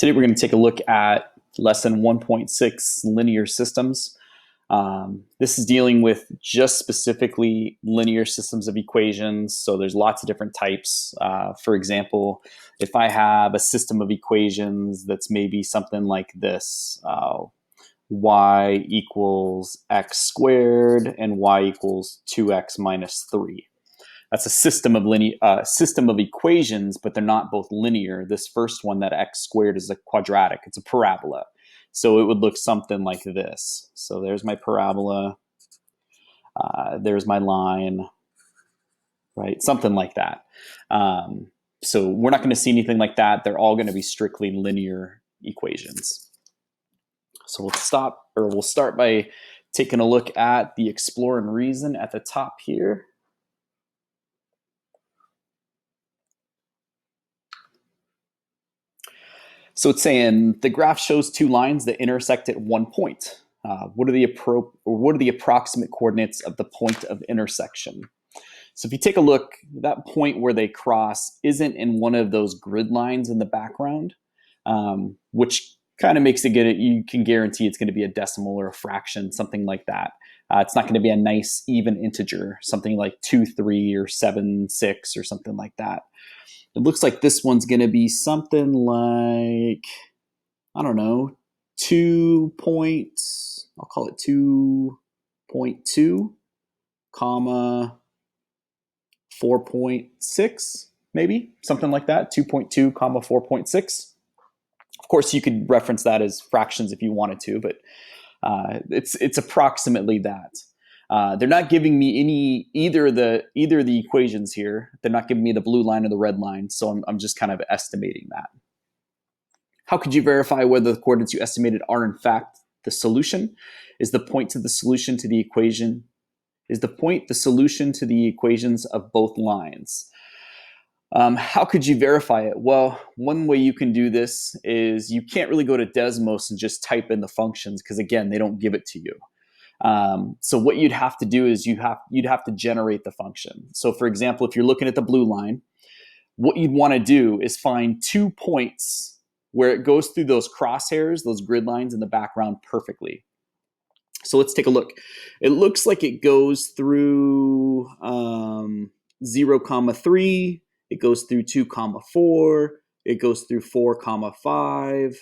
Today we're going to take a look at lesson 1.6, linear systems. This is dealing with just specifically linear systems of equations. So there's lots of different types. For example, if I have a system of equations that's maybe something like this, y equals x squared and y equals 2x minus 3. That's a system of equations, but they're not both linear. This first one, that x squared, is a quadratic. It's a parabola. So it would look something like this. So there's my parabola. There's my line, right? Something like that. So we're not going to see anything like that. They're all going to be strictly linear equations. So we'll start by taking a look at the explore and reason at the top here. So it's saying the graph shows two lines that intersect at one point. What are the approximate coordinates of the point of intersection? So if you take a look, that point where they cross isn't in one of those grid lines in the background, which kind of makes it good. You can guarantee it's going to be a decimal or a fraction, something like that. It's not going to be a nice even integer, something like 2, 3 or 7, 6 or something like that. It looks like this one's going to be something like, I don't know, 2 points. I'll call it 2.2, comma 4.6, maybe something like that. 2.2, comma 4.6. Of course, you could reference that as fractions if you wanted to, but it's approximately that. They're not giving me either of the equations here. They're not giving me the blue line or the red line, so I'm just kind of estimating that. How could you verify whether the coordinates you estimated are in fact the solution? Is the point the solution to the equations of both lines? How could you verify it? Well, one way you can do this is you can't really go to Desmos and just type in the functions because, again, they don't give it to you. So what you'd have to do is you'd have to generate the function. So for example, if you're looking at the blue line, what you'd want to do is find 2 points where it goes through those crosshairs, those grid lines in the background perfectly. So let's take a look. It looks like it goes through 0, 3. It goes through 2, 4. It goes through 4, 5.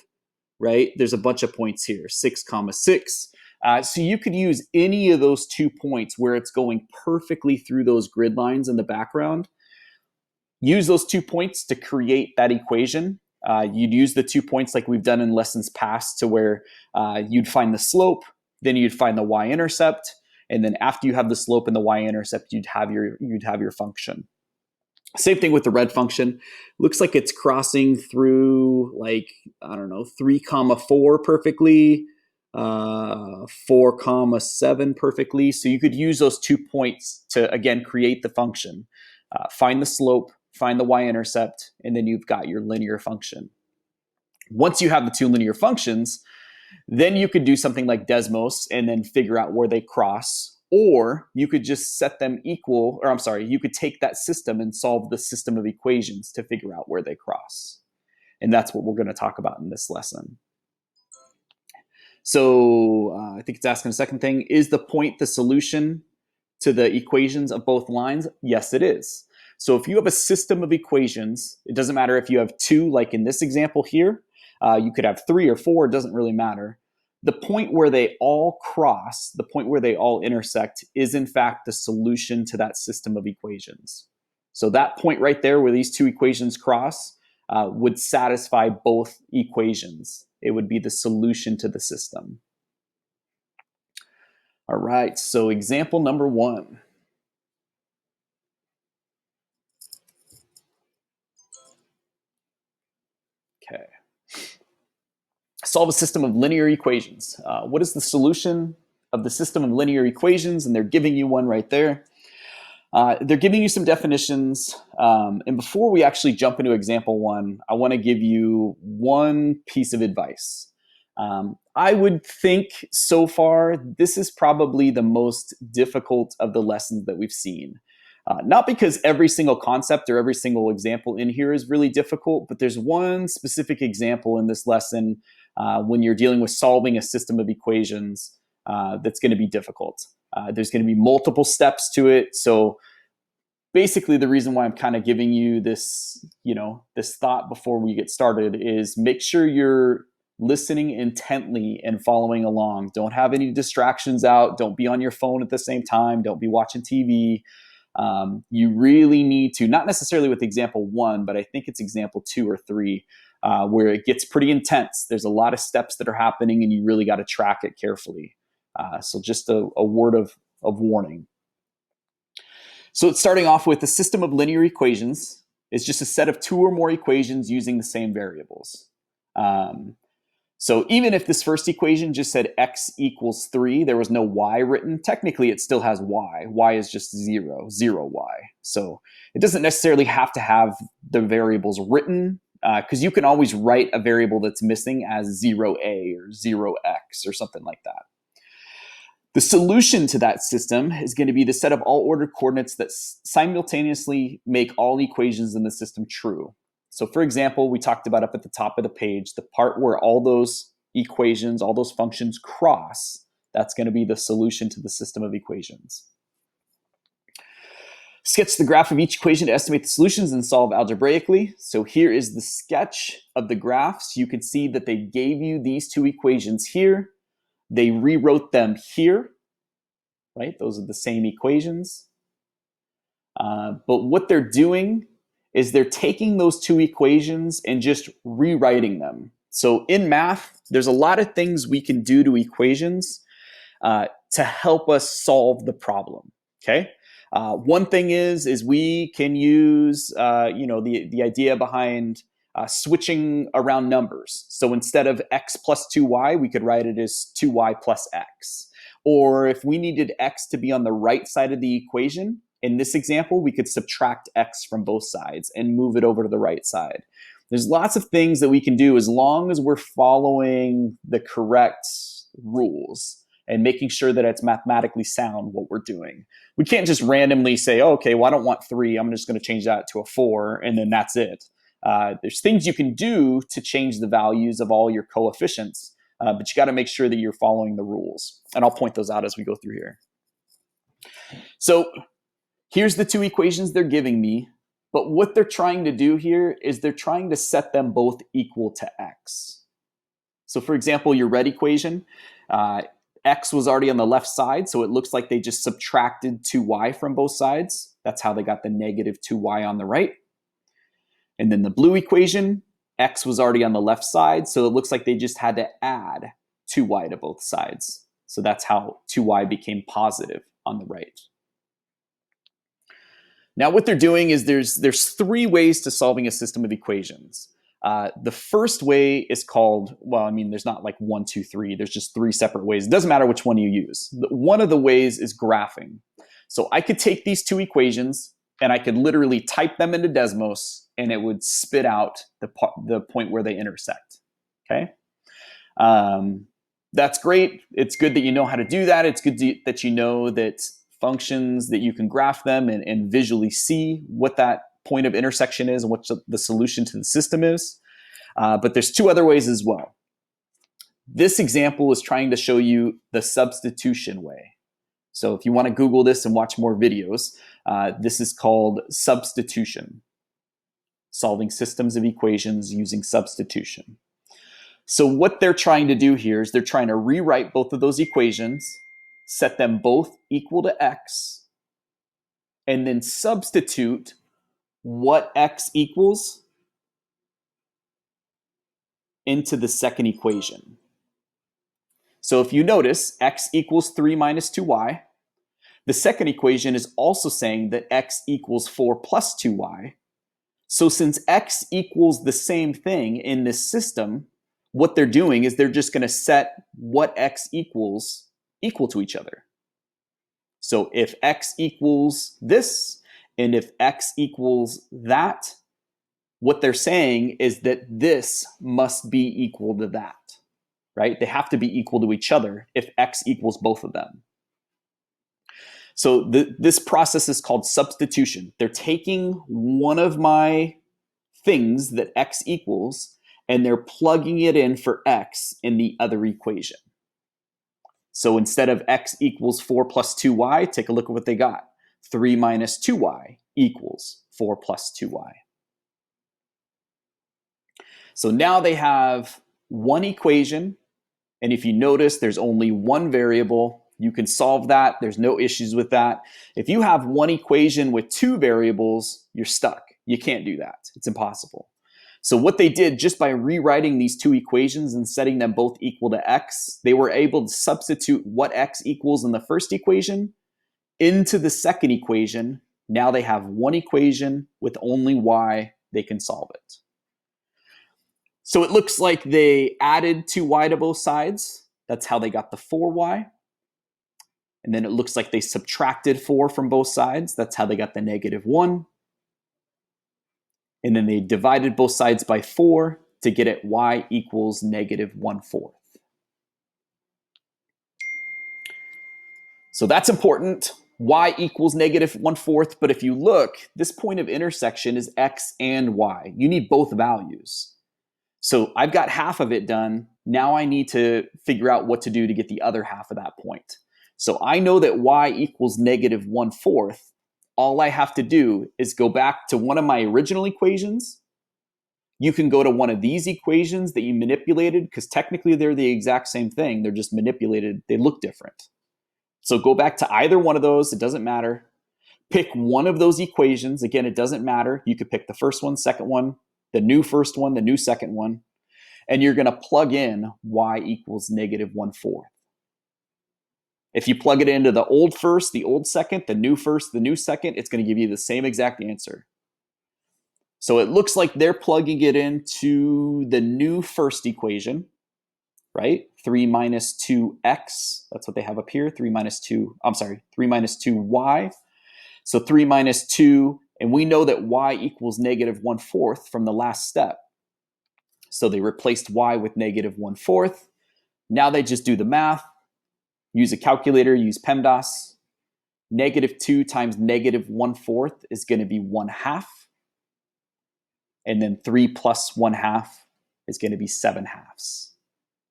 Right? There's a bunch of points here. 6, 6. So you could use any of those 2 points where it's going perfectly through those grid lines in the background. Use those 2 points to create that equation. You'd use the 2 points like we've done in lessons past to where you'd find the slope, then you'd find the y-intercept, and then after you have the slope and the y-intercept, you'd have your function. Same thing with the red function. Looks like it's crossing through 3, 4 perfectly. 4, 7 perfectly. So you could use those 2 points to, again, create the function. Find the slope, find the y-intercept, and then you've got your linear function. Once you have the two linear functions, then you could do something like Desmos and then figure out where they cross. Or you could just set them equal, or I'm sorry, you could take that system and solve the system of equations to figure out where they cross. And that's what we're going to talk about in this lesson. So I think it's asking a second thing. Is the point the solution to the equations of both lines? Yes, it is. So if you have a system of equations, it doesn't matter if you have 2, like in this example here. You could have 3 or 4, it doesn't really matter. The point where they all cross, the point where they all intersect, is in fact the solution to that system of equations. So that point right there where these two equations cross would satisfy both equations. It would be the solution to the system. All right, so example number 1. Okay. Solve a system of linear equations. What is the solution of the system of linear equations? And they're giving you one right there. They're giving you some definitions. And before we actually jump into example 1, I want to give you one piece of advice. I would think so far, this is probably the most difficult of the lessons that we've seen. Not because every single concept or every single example in here is really difficult, but there's one specific example in this lesson when you're dealing with solving a system of equations that's going to be difficult. There's going to be multiple steps to it. So basically the reason why I'm kind of giving you this, this thought before we get started is make sure you're listening intently and following along. Don't have any distractions out. Don't be on your phone at the same time. Don't be watching TV. You really need to, not necessarily with example 1, but I think it's example 2 or 3, where it gets pretty intense. There's a lot of steps that are happening and you really got to track it carefully. So just a word of warning. So it's starting off with a system of linear equations. It's just a set of 2 or more equations using the same variables. So even if this first equation just said x equals 3, there was no y written, technically it still has y. Y is just 0 y. So it doesn't necessarily have to have the variables written, because you can always write a variable that's missing as 0a or 0x or something like that. The solution to that system is going to be the set of all ordered coordinates that simultaneously make all equations in the system true. So for example, we talked about up at the top of the page, the part where all those equations, all those functions cross, that's going to be the solution to the system of equations. Sketch the graph of each equation to estimate the solutions and solve algebraically. So here is the sketch of the graphs. You can see that they gave you these 2 equations here. They rewrote them here, right? Those are the same equations. But what they're doing is they're taking those 2 equations and just rewriting them. So in math, there's a lot of things we can do to equations to help us solve the problem, okay? One thing is we can use, the idea behind switching around numbers. So instead of x plus 2y, we could write it as 2y plus x. Or if we needed x to be on the right side of the equation, in this example, we could subtract x from both sides and move it over to the right side. There's lots of things that we can do as long as we're following the correct rules and making sure that it's mathematically sound what we're doing. We can't just randomly say, oh, okay, well, I don't want 3. I'm just going to change that to a 4, and then that's it. There's things you can do to change the values of all your coefficients, but you got to make sure that you're following the rules. And I'll point those out as we go through here. So here's the 2 equations they're giving me, but what they're trying to do here is they're trying to set them both equal to x. So for example, your red equation, x was already on the left side, so it looks like they just subtracted 2y from both sides. That's how they got the negative 2y on the right. And then the blue equation, x was already on the left side, so it looks like they just had to add 2y to both sides. So that's how 2y became positive on the right. Now what they're doing is there's 3 ways to solving a system of equations. The first way is called, there's not like 1, 2, 3. There's just 3 separate ways. It doesn't matter which one you use. One of the ways is graphing. So I could take these 2 equations and I could literally type them into Desmos and it would spit out the point where they intersect, okay? That's great. It's good that you know how to do that. It's good that you know that functions, that you can graph them and visually see what that point of intersection is and what the solution to the system is. But there's 2 other ways as well. This example is trying to show you the substitution way. So if you want to Google this and watch more videos, this is called substitution. Solving systems of equations using substitution. So what they're trying to do here is they're trying to rewrite both of those equations, set them both equal to x, and then substitute what x equals into the second equation. So if you notice, x equals 3 minus 2y. The second equation is also saying that x equals 4 plus 2y. So since x equals the same thing in this system, what they're doing is they're just going to set what x equals equal to each other. So if x equals this, and if x equals that, what they're saying is that this must be equal to that, right? They have to be equal to each other if x equals both of them. So this process is called substitution. They're taking one of my things that x equals, and they're plugging it in for x in the other equation. So instead of x equals 4 plus 2y, take a look at what they got. 3 minus 2y equals 4 plus 2y. So now they have one equation, and if you notice, there's only one variable. You can solve that. There's no issues with that. If you have one equation with two variables, you're stuck. You can't do that. It's impossible. So what they did, just by rewriting these two equations and setting them both equal to x, they were able to substitute what x equals in the first equation into the second equation. Now they have one equation with only y. They can solve it. So it looks like they added 2y to both sides. That's how they got the 4y. And then it looks like they subtracted 4 from both sides. That's how they got the negative 1. And then they divided both sides by 4 to get it y equals negative 1/4. So that's important. Y equals negative 1/4. But if you look, this point of intersection is x and y. You need both values. So I've got half of it done. Now I need to figure out what to do to get the other half of that point. So I know that y equals negative 1/4. All I have to do is go back to one of my original equations. You can go to one of these equations that you manipulated, because technically they're the exact same thing. They're just manipulated. They look different. So go back to either one of those. It doesn't matter. Pick one of those equations. Again, it doesn't matter. You could pick the first one, second one, the new first one, the new second one, and you're going to plug in y equals negative 1/4. If you plug it into the old first, the old second, the new first, the new second, it's going to give you the same exact answer. So it looks like they're plugging it into the new first equation, right? 3 minus 2x, that's what they have up here. 3 minus 2y. So 3 minus 2, and we know that y equals negative 1/4 from the last step. So they replaced y with negative 1/4. Now they just do the math. Use a calculator, use PEMDAS. Negative 2 times negative 1/4 is going to be 1/2. And then 3 plus 1/2 is going to be 7/2,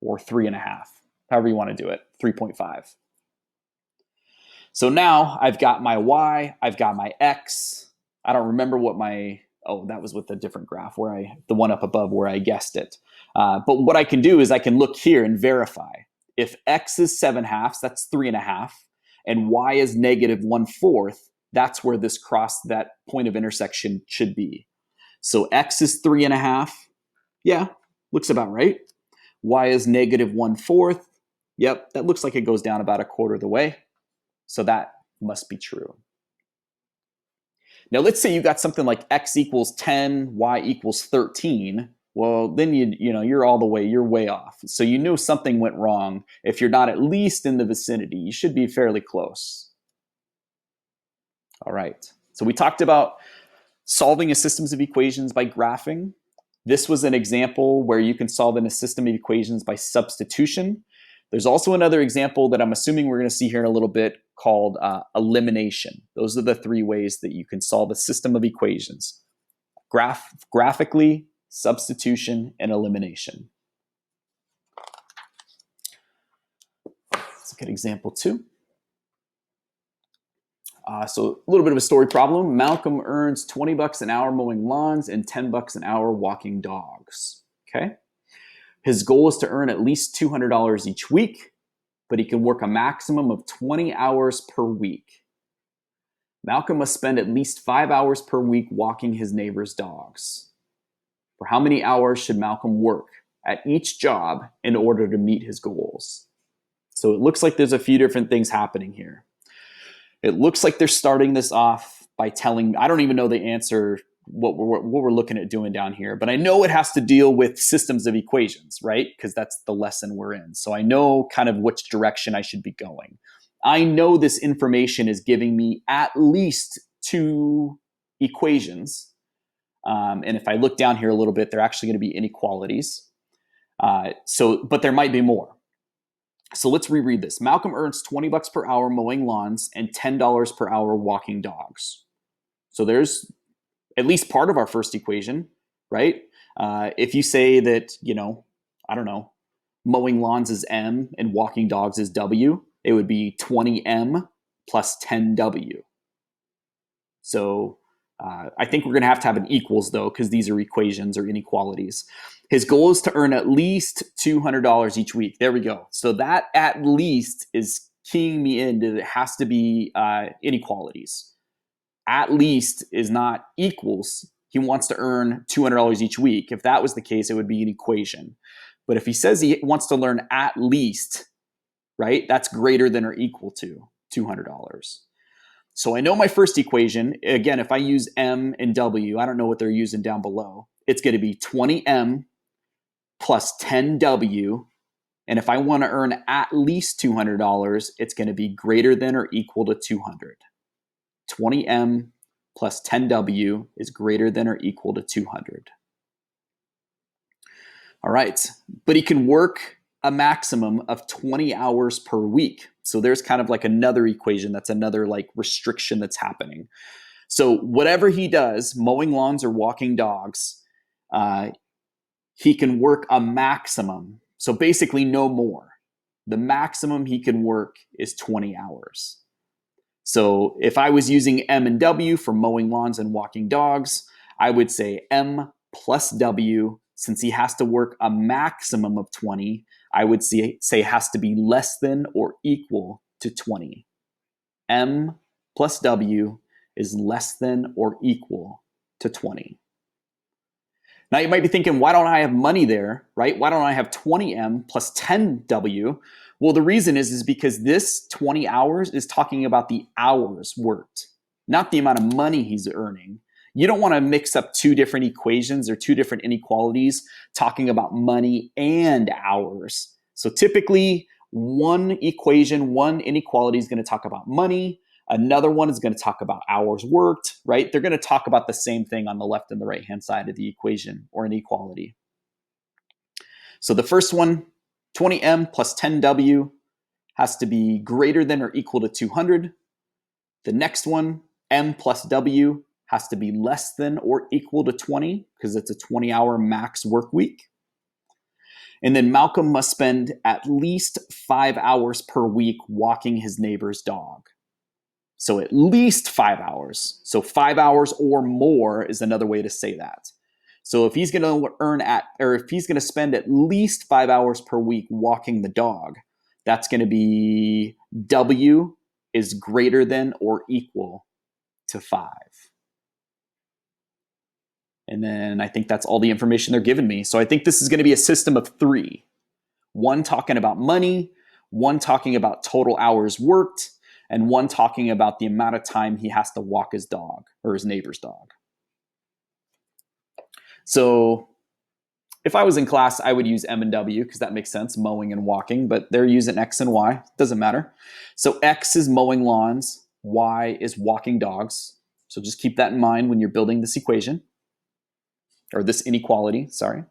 or 3.5, however you want to do it, 3.5. So now I've got my y, I've got my x. I don't remember what that was with a different graph, the one up above where I guessed it. But what I can do is I can look here and verify. If x is 7/2, that's 3.5, and y is negative 1/4, that's where that point of intersection should be. So x is 3.5. Yeah, looks about right. Y is negative 1/4. Yep, that looks like it goes down about 1/4 of the way. So that must be true. Now let's say you got something like x equals 10, y equals 13. Well, then you're way off. So you knew something went wrong. If you're not at least in the vicinity, you should be fairly close. All right. So we talked about solving a systems of equations by graphing. This was an example where you can solve in a system of equations by substitution. There's also another example that I'm assuming we're going to see here in a little bit called elimination. Those are the three ways that you can solve a system of equations: graphically, substitution, and elimination. Let's look at example 2. So a little bit of a story problem. Malcolm earns $20 an hour mowing lawns and $10 an hour walking dogs. Okay. His goal is to earn at least $200 each week, but he can work a maximum of 20 hours per week. Malcolm must spend at least 5 hours per week walking his neighbor's dogs. For how many hours should Malcolm work at each job in order to meet his goals? So it looks like there's a few different things happening here. It looks like they're starting this off by I don't even know the answer, what we're looking at doing down here, but I know it has to deal with systems of equations, right? Because that's the lesson we're in. So I know kind of which direction I should be going. I know this information is giving me at least 2 equations. And if I look down here a little bit, they're actually going to be inequalities. But there might be more. So let's reread this. Malcolm earns 20 bucks per hour mowing lawns and $10 per hour walking dogs. So there's at least part of our first equation, right? If you say that, I don't know, mowing lawns is M and walking dogs is W, it would be 20M plus 10W. So I think we're going to have an equals, though, because these are equations or inequalities. His goal is to earn at least $200 each week. There we go. So that at least is keying me into it has to be inequalities. At least is not equals. He wants to earn $200 each week. If that was the case, it would be an equation. But if he says he wants to learn at least, right, that's greater than or equal to $200. So I know my first equation. Again, if I use M and W, I don't know what they're using down below. It's going to be 20M plus 10W. And if I want to earn at least $200, it's going to be greater than or equal to 200. 20M plus 10W is greater than or equal to 200. All right, but he can work a maximum of 20 hours per week. So there's kind of like another equation. That's another like restriction that's happening. So whatever he does, mowing lawns or walking dogs, he can work a maximum. So basically no more. The maximum he can work is 20 hours. So if I was using M and W for mowing lawns and walking dogs, I would say M plus W. Since he has to work a maximum of 20, I would say has to be less than or equal to 20. M plus W is less than or equal to 20. Now you might be thinking, why don't I have money there, right? Why don't I have 20M plus 10W? Well, the reason is because this 20 hours is talking about the hours worked, not the amount of money he's earning. You don't want to mix up two different equations or two different inequalities talking about money and hours. So typically, one equation, one inequality is going to talk about money. Another one is going to talk about hours worked, right? They're going to talk about the same thing on the left and the right-hand side of the equation or inequality. So the first one, 20M plus 10W has to be greater than or equal to 200. The next one, M plus W, has to be less than or equal to 20 because it's a 20-hour max work week. And then Malcolm must spend at least 5 hours per week walking his neighbor's dog. So at least 5 hours. So 5 hours or more is another way to say that. So if he's going to if he's going to spend at least 5 hours per week walking the dog, that's going to be W is greater than or equal to 5. And then I think that's all the information they're giving me. So I think this is going to be a system of 3. One talking about money, one talking about total hours worked, and one talking about the amount of time he has to walk his dog or his neighbor's dog. So if I was in class, I would use M and W because that makes sense, mowing and walking, but they're using X and Y. Doesn't matter. So X is mowing lawns, Y is walking dogs. So just keep that in mind when you're building this equation, or this inequality, sorry.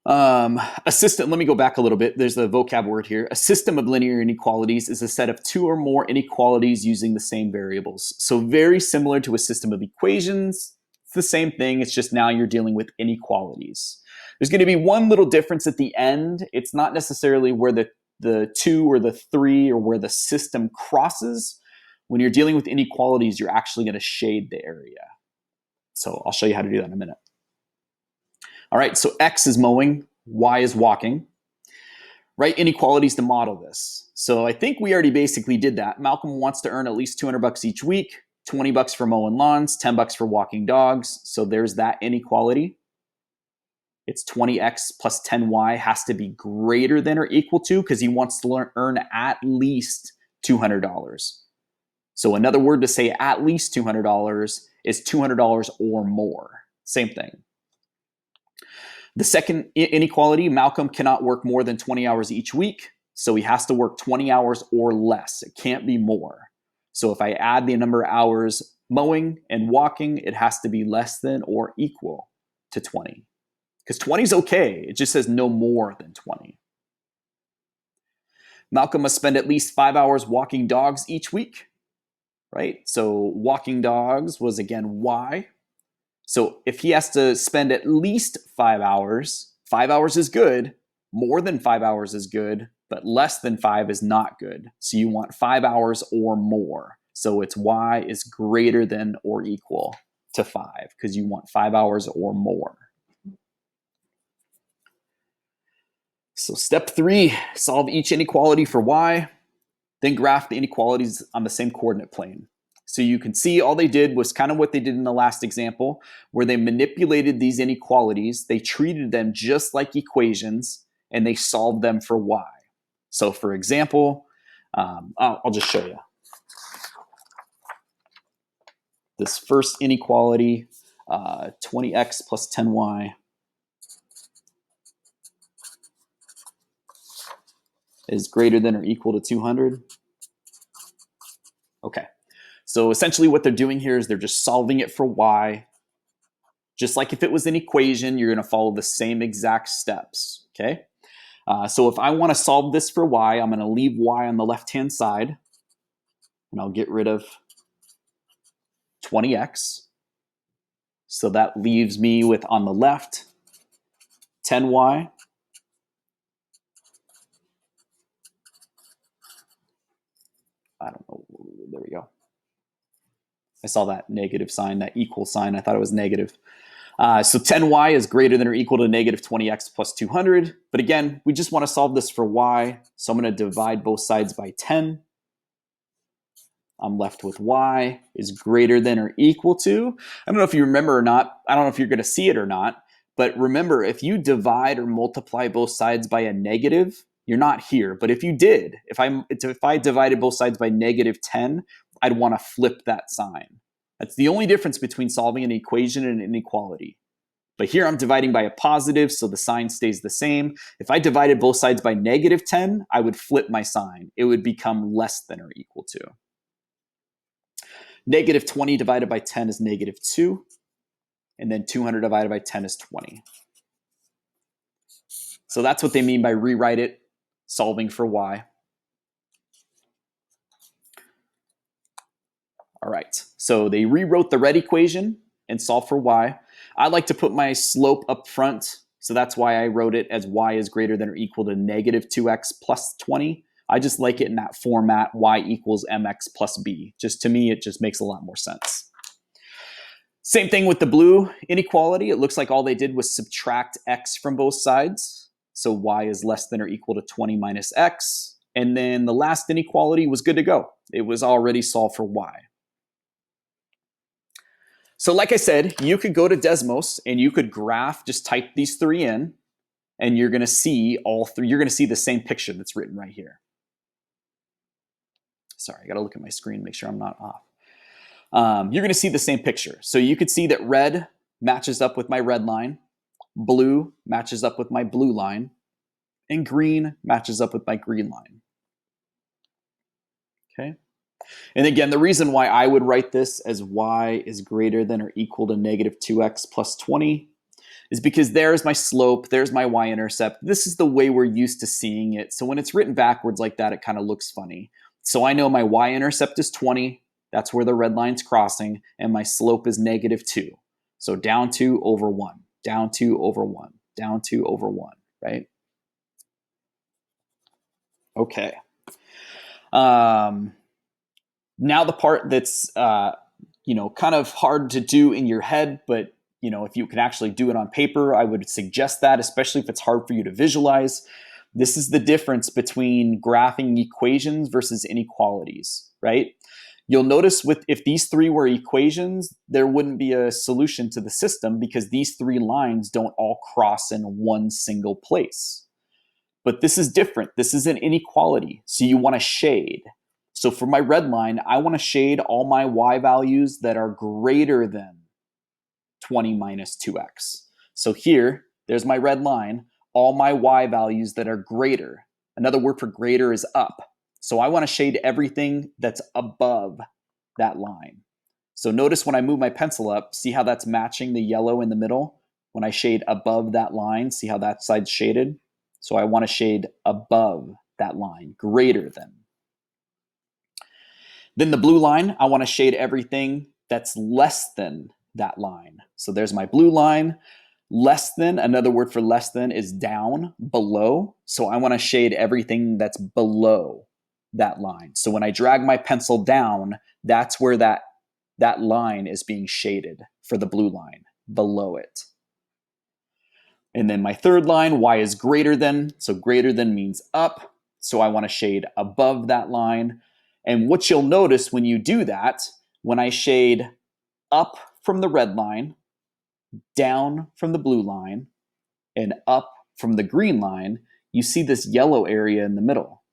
A system, let me go back a little bit. There's the vocab word here. A system of linear inequalities is a set of 2 or more inequalities using the same variables. So very similar to a system of equations. It's the same thing. It's just now you're dealing with inequalities. There's going to be one little difference at the end. It's not necessarily where the 2 or the 3 or where the system crosses. When you're dealing with inequalities, you're actually going to shade the area. So I'll show you how to do that in a minute. All right, so X is mowing, Y is walking. Write inequalities to model this. So I think we already basically did that. Malcolm wants to earn at least $200 each week, 20 bucks for mowing lawns, 10 bucks for walking dogs. So there's that inequality. It's 20x plus 10y has to be greater than or equal to, because he wants to earn at least $200. So another word to say at least $200 is $200 or more. Same thing. The second inequality, Malcolm cannot work more than 20 hours each week. So he has to work 20 hours or less. It can't be more. So if I add the number of hours mowing and walking, it has to be less than or equal to 20. because 20 is okay. It just says no more than 20. Malcolm must spend at least 5 hours walking dogs each week, right? So walking dogs was, again, y. So if he has to spend at least 5 hours is good. More than 5 hours is good, but less than 5 is not good. So you want 5 hours or more. So it's y is greater than or equal to 5 because you want 5 hours or more. So step 3, solve each inequality for y, then graph the inequalities on the same coordinate plane. So you can see all they did was kind of what they did in the last example, where they manipulated these inequalities. They treated them just like equations, and they solved them for y. So for example, I'll just show you. This first inequality, 20x plus 10y, is greater than or equal to 200. Okay, so essentially what they're doing here is they're just solving it for y. Just like if it was an equation, you're going to follow the same exact steps, okay? So if I want to solve this for y, I'm going to leave y on the left-hand side, and I'll get rid of 20x. So that leaves me with, on the left, 10y. I don't know, there we go. I saw that negative sign, that equal sign. I thought it was negative. So 10y is greater than or equal to negative 20x plus 200. But again, we just want to solve this for y. So I'm going to divide both sides by 10. I'm left with y is greater than or equal to. I don't know if you remember or not. I don't know if you're going to see it or not. But remember, if you divide or multiply both sides by a negative, you're not here. But if you did, if I divided both sides by negative 10, I'd want to flip that sign. That's the only difference between solving an equation and an inequality. But here I'm dividing by a positive, so the sign stays the same. If I divided both sides by negative 10, I would flip my sign. It would become less than or equal to. Negative 20 divided by 10 is negative 2. And then 200 divided by 10 is 20. So that's what they mean by rewrite it, solving for y. All right, so they rewrote the red equation and solved for y. I like to put my slope up front, so that's why I wrote it as y is greater than or equal to negative 2x plus 20. I just like it in that format, y equals mx plus b. Just to me, it just makes a lot more sense. Same thing with the blue inequality. It looks like all they did was subtract x from both sides. So y is less than or equal to 20 minus x. And then the last inequality was good to go. It was already solved for y. So like I said, you could go to Desmos and you could graph, just type these 3 in, and you're going to see all 3. You're going to see the same picture that's written right here. Sorry, I got to look at my screen, make sure I'm not off. You're going to see the same picture. So you could see that red matches up with my red line, blue matches up with my blue line, and green matches up with my green line. Okay. And again, the reason why I would write this as y is greater than or equal to negative 2x plus 20 is because there's my slope, there's my y-intercept. This is the way we're used to seeing it. So when it's written backwards like that, it kind of looks funny. So I know my y-intercept is 20. That's where the red line's crossing. And my slope is negative 2. So down 2 over 1, down 2 over 1, down 2 over 1, right? Okay. Now the part that's kind of hard to do in your head, but if you can actually do it on paper, I would suggest that, especially if it's hard for you to visualize. This is the difference between graphing equations versus inequalities, right? You'll notice if these 3 were equations, there wouldn't be a solution to the system because these 3 lines don't all cross in one single place. But this is different. This is an inequality. So you want to shade. So for my red line, I want to shade all my y values that are greater than 20 minus 2x. So here, there's my red line, all my y values that are greater. Another word for greater is up. So I want to shade everything that's above that line. So notice when I move my pencil up, see how that's matching the yellow in the middle? when I shade above that line, see how that side's shaded? So I want to shade above that line, greater than. Then the blue line, I want to shade everything that's less than that line. So there's my blue line. Less than, another word for less than is down, below. So I want to shade everything that's below that line. So when I drag my pencil down, that's where that line is being shaded for the blue line, below it. And then my third line, y is greater than. So greater than means up. So I want to shade above that line. And what you'll notice when you do that, when I shade up from the red line, down from the blue line, and up from the green line, you see this yellow area in the middle.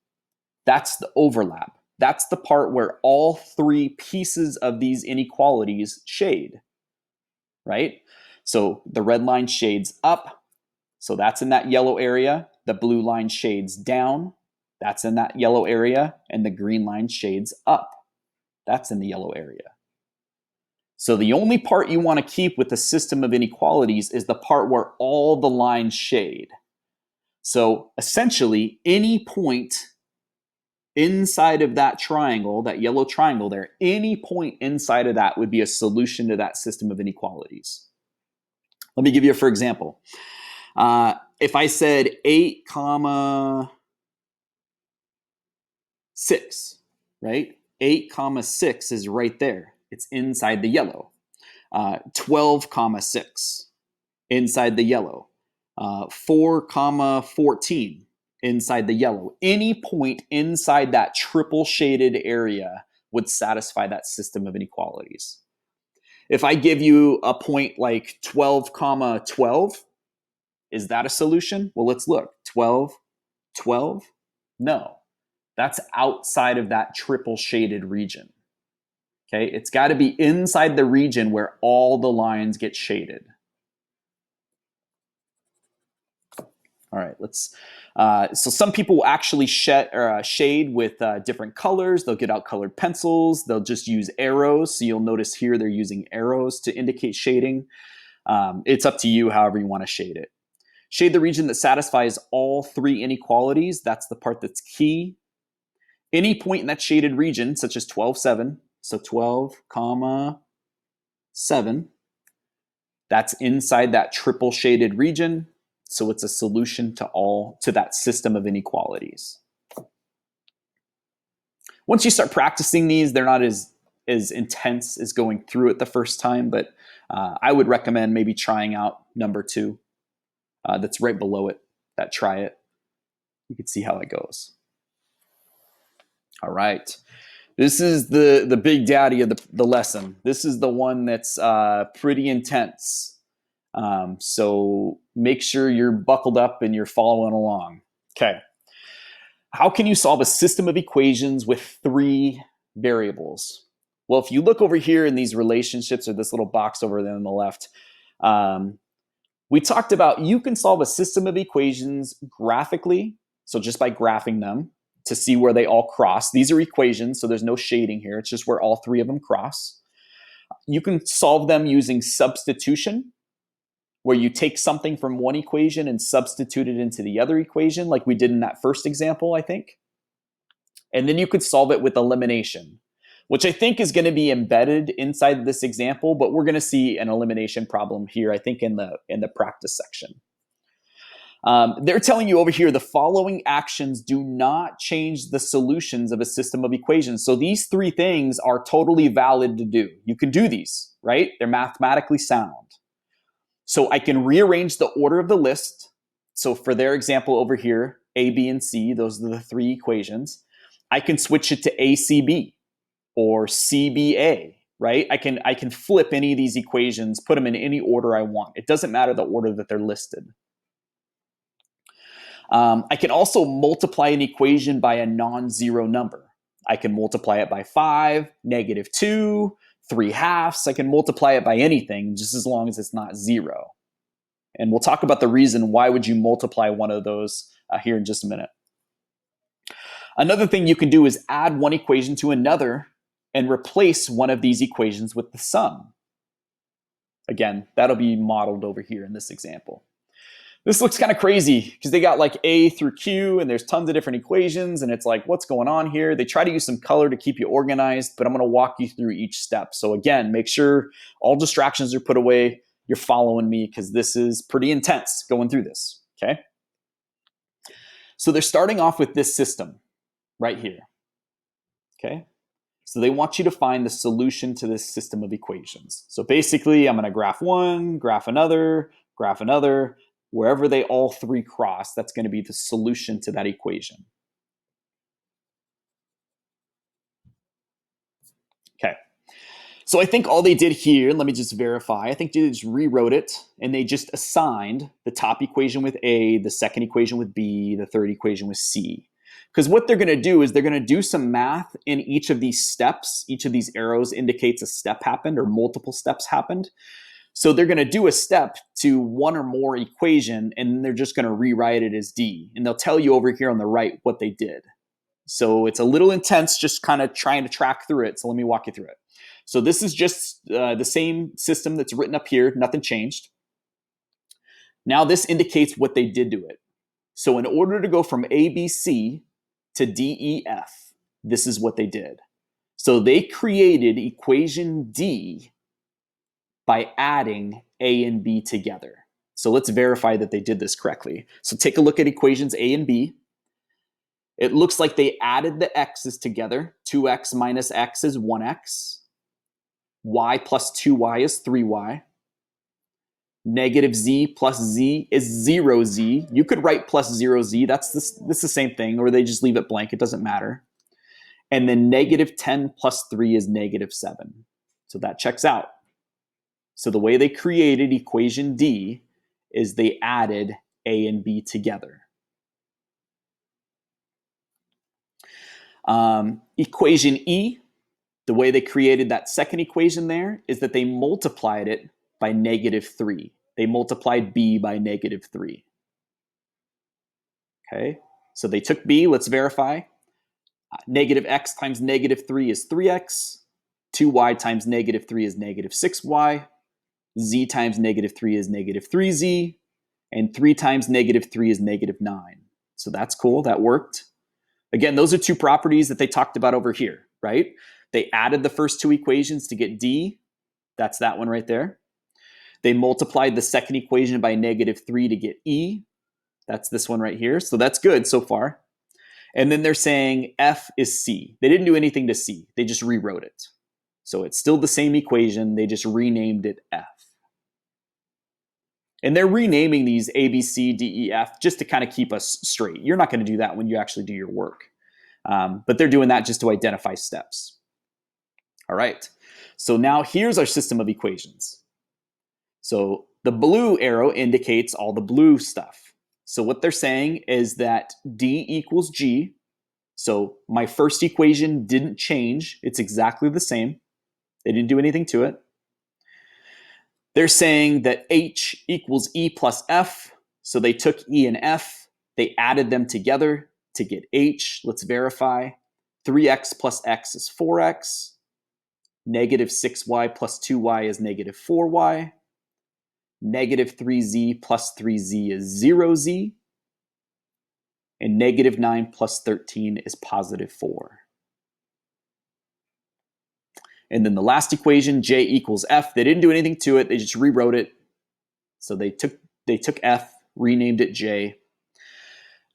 That's the overlap. That's the part where all three pieces of these inequalities shade, right? So the red line shades up, so that's in that yellow area. The blue line shades down, that's in that yellow area. And the green line shades up, that's in the yellow area. So the only part you want to keep with the system of inequalities is the part where all the lines shade. So essentially, any point inside of that triangle, that yellow triangle there, any point inside of that would be a solution to that system of inequalities. Let me give you, for example. If I said 8, 6, right? 8, 6 is right there. It's inside the yellow. 12, 6, inside the yellow. 4, 14, inside the yellow. Any point inside that triple shaded area would satisfy that system of inequalities. If I give you a point like 12, 12, is that a solution? Well, let's look. 12, 12? No. That's outside of that triple shaded region. Okay, it's got to be inside the region where all the lines get shaded. All right, let's. So some people will actually shade with different colors. They'll get out colored pencils. They'll just use arrows. So you'll notice here they're using arrows to indicate shading. It's up to you however you want to shade it. Shade the region that satisfies all three inequalities. That's the part that's key. Any point in that shaded region, such as 12, 7, so 12, 7, that's inside that triple shaded region. So it's a solution to that system of inequalities. Once you start practicing these, they're not as intense as going through it the first time, but I would recommend maybe trying out number 2. That's right below it, that try it. You can see how it goes. All right. This is the big daddy of the lesson. This is the one that's pretty intense. So make sure you're buckled up and you're following along. Okay. How can you solve a system of equations with 3 variables? Well, if you look over here in these relationships or this little box over there on the left, we talked about you can solve a system of equations graphically. So just by graphing them to see where they all cross. These are equations, so there's no shading here. It's just where all 3 of them cross. You can solve them using substitution, where you take something from one equation and substitute it into the other equation, like we did in that first example, I think. And then you could solve it with elimination, which I think is going to be embedded inside this example, but we're going to see an elimination problem here, I think, in the practice section. They're telling you over here the following actions do not change the solutions of a system of equations. So these 3 things are totally valid to do. You can do these, right? They're mathematically sound. So I can rearrange the order of the list. So for their example over here, A, B, and C, those are the 3 equations. I can switch it to ACB or CBA, right? I can flip any of these equations, put them in any order I want. It doesn't matter the order that they're listed. I can also multiply an equation by a non-zero number. I can multiply it by 5, -2, 3/2. I can multiply it by anything, just as long as it's not 0. And we'll talk about the reason why would you multiply one of those here in just a minute. Another thing you can do is add one equation to another and replace one of these equations with the sum. Again, that'll be modeled over here in this example. This looks kind of crazy because they got like A through Q and there's tons of different equations and it's like, what's going on here? They try to use some color to keep you organized, but I'm going to walk you through each step. So again, make sure all distractions are put away. You're following me because this is pretty intense going through this, okay? So they're starting off with this system right here, okay? So they want you to find the solution to this system of equations. So basically, I'm going to graph one, graph another, wherever they all three cross, that's going to be the solution to that equation. Okay. So I think all they did here, let me just verify, I think they just rewrote it and they just assigned the top equation with A, the second equation with B, the third equation with C. Because what they're going to do is they're going to do some math in each of these steps. Each of these arrows indicates a step happened or multiple steps happened. So they're going to do a step to one or more equation, and then they're just going to rewrite it as D. And they'll tell you over here on the right what they did. So it's a little intense just kind of trying to track through it. So let me walk you through it. So this is just the same system that's written up here. Nothing changed. Now this indicates what they did to it. So in order to go from ABC to DEF, this is what they did. So they created equation D by adding A and B together. So let's verify that they did this correctly. So take a look at equations A and B. It looks like they added the x's together. 2x minus x is 1x. Y plus 2y is 3y. Negative z plus z is 0z. You could write plus 0z. That's the same thing, or they just leave it blank. It doesn't matter. And then negative 10 plus 3 is negative 7. So that checks out. So the way they created equation D is they added A and B together. Equation E, the way they created that second equation there is that they multiplied it by negative 3. They multiplied B by negative 3. Okay, so they took B, let's verify. Negative x times negative 3 is 3x. 2y times negative 3 is negative 6y. Z times negative 3 is negative 3z. And 3 times negative 3 is negative 9. So that's cool, that worked. Again, those are two properties that they talked about over here, right? They added the first two equations to get D. That's that one right there. They multiplied the second equation by negative 3 to get E. That's this one right here. So that's good so far. And then they're saying F is C. They didn't do anything to C. They just rewrote it. So it's still the same equation. They just renamed it F. And they're renaming these A, B, C, D, E, F just to kind of keep us straight. You're not going to do that when you actually do your work. But they're doing that just to identify steps. All right. So now here's our system of equations. So the blue arrow indicates all the blue stuff. So what they're saying is that D equals G. So my first equation didn't change. It's exactly the same. They didn't do anything to it. They're saying that H equals E plus F. So they took E and F. They added them together to get H. Let's verify. 3x plus x is 4x. Negative 6y plus 2y is negative 4y. Negative 3z plus 3z is 0z. And negative 9 plus 13 is positive 4. And then the last equation, J equals F. They didn't do anything to it. They just rewrote it. So they took F, renamed it J.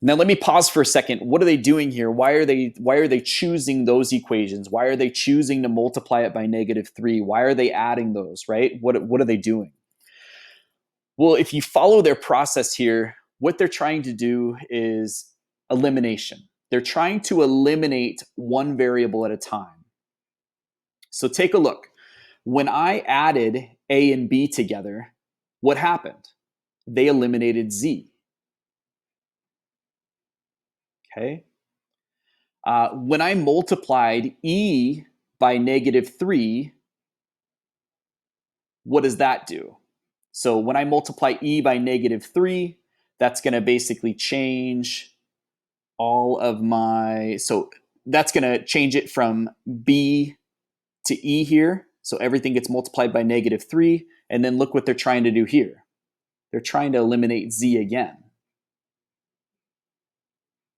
Now let me pause for a second. What are they doing here? Why are they choosing those equations? Why are they choosing to multiply it by negative 3? Why are they adding those, right? What are they doing? Well, if you follow their process here, what they're trying to do is elimination. They're trying to eliminate one variable at a time. So take a look. When I added A and B together, what happened? They eliminated Z. Okay. When I multiplied E by negative 3, what does that do? So when I multiply E by negative 3, that's going to basically change all of my, so that's going to change it from B to E here. So everything gets multiplied by negative 3. And then look what they're trying to do here. They're trying to eliminate z again.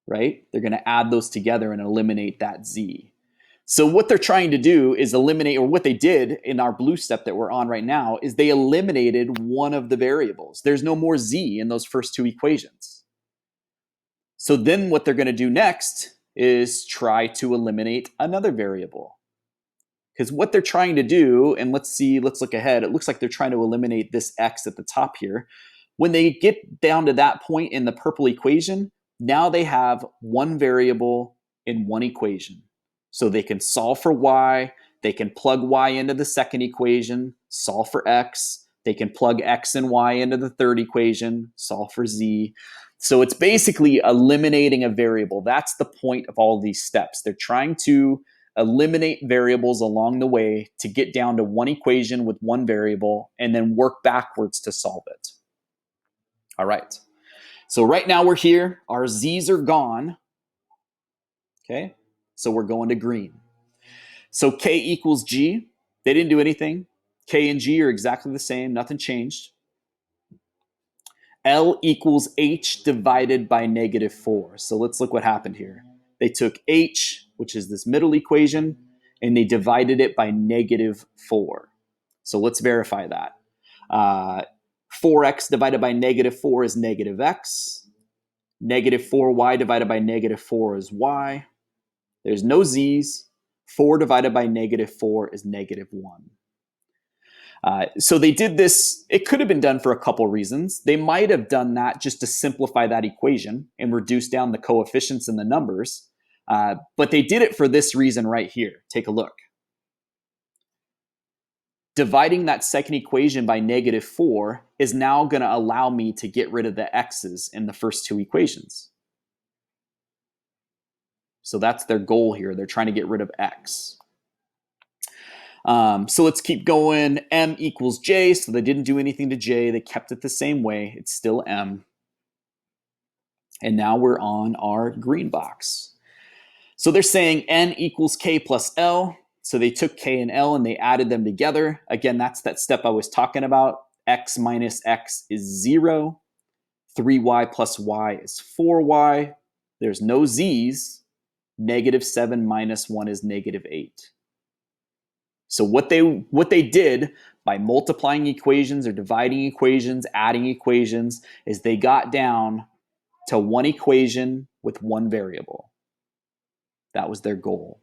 Right? They're going to add those together and eliminate that z. So what they're trying to do is eliminate, or what they did in our blue step that we're on right now, is they eliminated one of the variables. There's no more z in those first two equations. So then what they're going to do next is try to eliminate another variable. Because what they're trying to do, and let's look ahead, it looks like they're trying to eliminate this x at the top here. When they get down to that point in the purple equation, now they have one variable in one equation. So they can solve for y, they can plug y into the second equation, solve for x, they can plug x and y into the third equation, solve for z. So it's basically eliminating a variable. That's the point of all these steps. They're trying to eliminate variables along the way to get down to one equation with one variable and then work backwards to solve it. All right. So right now we're here. Our z's are gone. Okay. So we're going to green. So k equals g. They didn't do anything. K and g are exactly the same. Nothing changed. L equals h divided by -4. So let's look what happened here. They took h, which is this middle equation, and they divided it by -4. So let's verify that. 4x divided by -4 is -x. -4y divided by -4 is y. There's no z's. 4 divided by -4 is -1. So they did this. It could have been done for a couple reasons. They might have done that just to simplify that equation and reduce down the coefficients and the numbers. But they did it for this reason right here. Take a look. Dividing that second equation by -4 is now going to allow me to get rid of the x's in the first two equations. So that's their goal here. They're trying to get rid of x. So let's keep going. M equals j. So they didn't do anything to j. They kept it the same way. It's still m. And now we're on our green box. So they're saying n equals k plus l. So they took k and l and they added them together. Again, that's that step I was talking about. X minus x is 0. 3y plus y is 4y. There's no z's. -7 minus 1 is -8. So what they did by multiplying equations or dividing equations, adding equations, is they got down to one equation with one variable. That was their goal.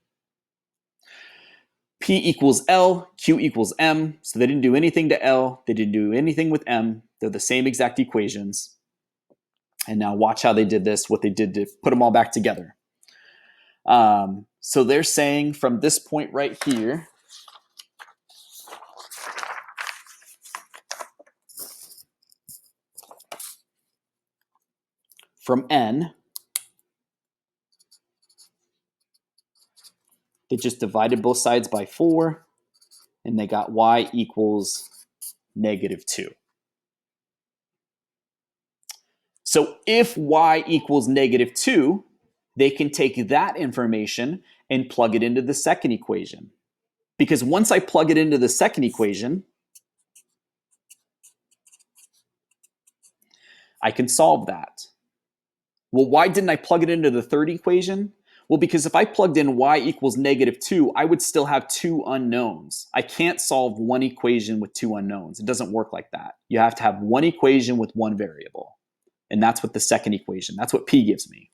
P equals L, Q equals M. So they didn't do anything to L. They didn't do anything with M. They're the same exact equations. And now watch how they did this, what they did to put them all back together. So they're saying from this point right here, from n, they just divided both sides by 4, and they got y equals -2. So if y equals -2, they can take that information and plug it into the second equation. Because once I plug it into the second equation, I can solve that. Well, why didn't I plug it into the third equation? Well, because if I plugged in y equals -2, I would still have two unknowns. I can't solve one equation with two unknowns. It doesn't work like that. You have to have one equation with one variable. And that's what the second equation, that's what P gives me.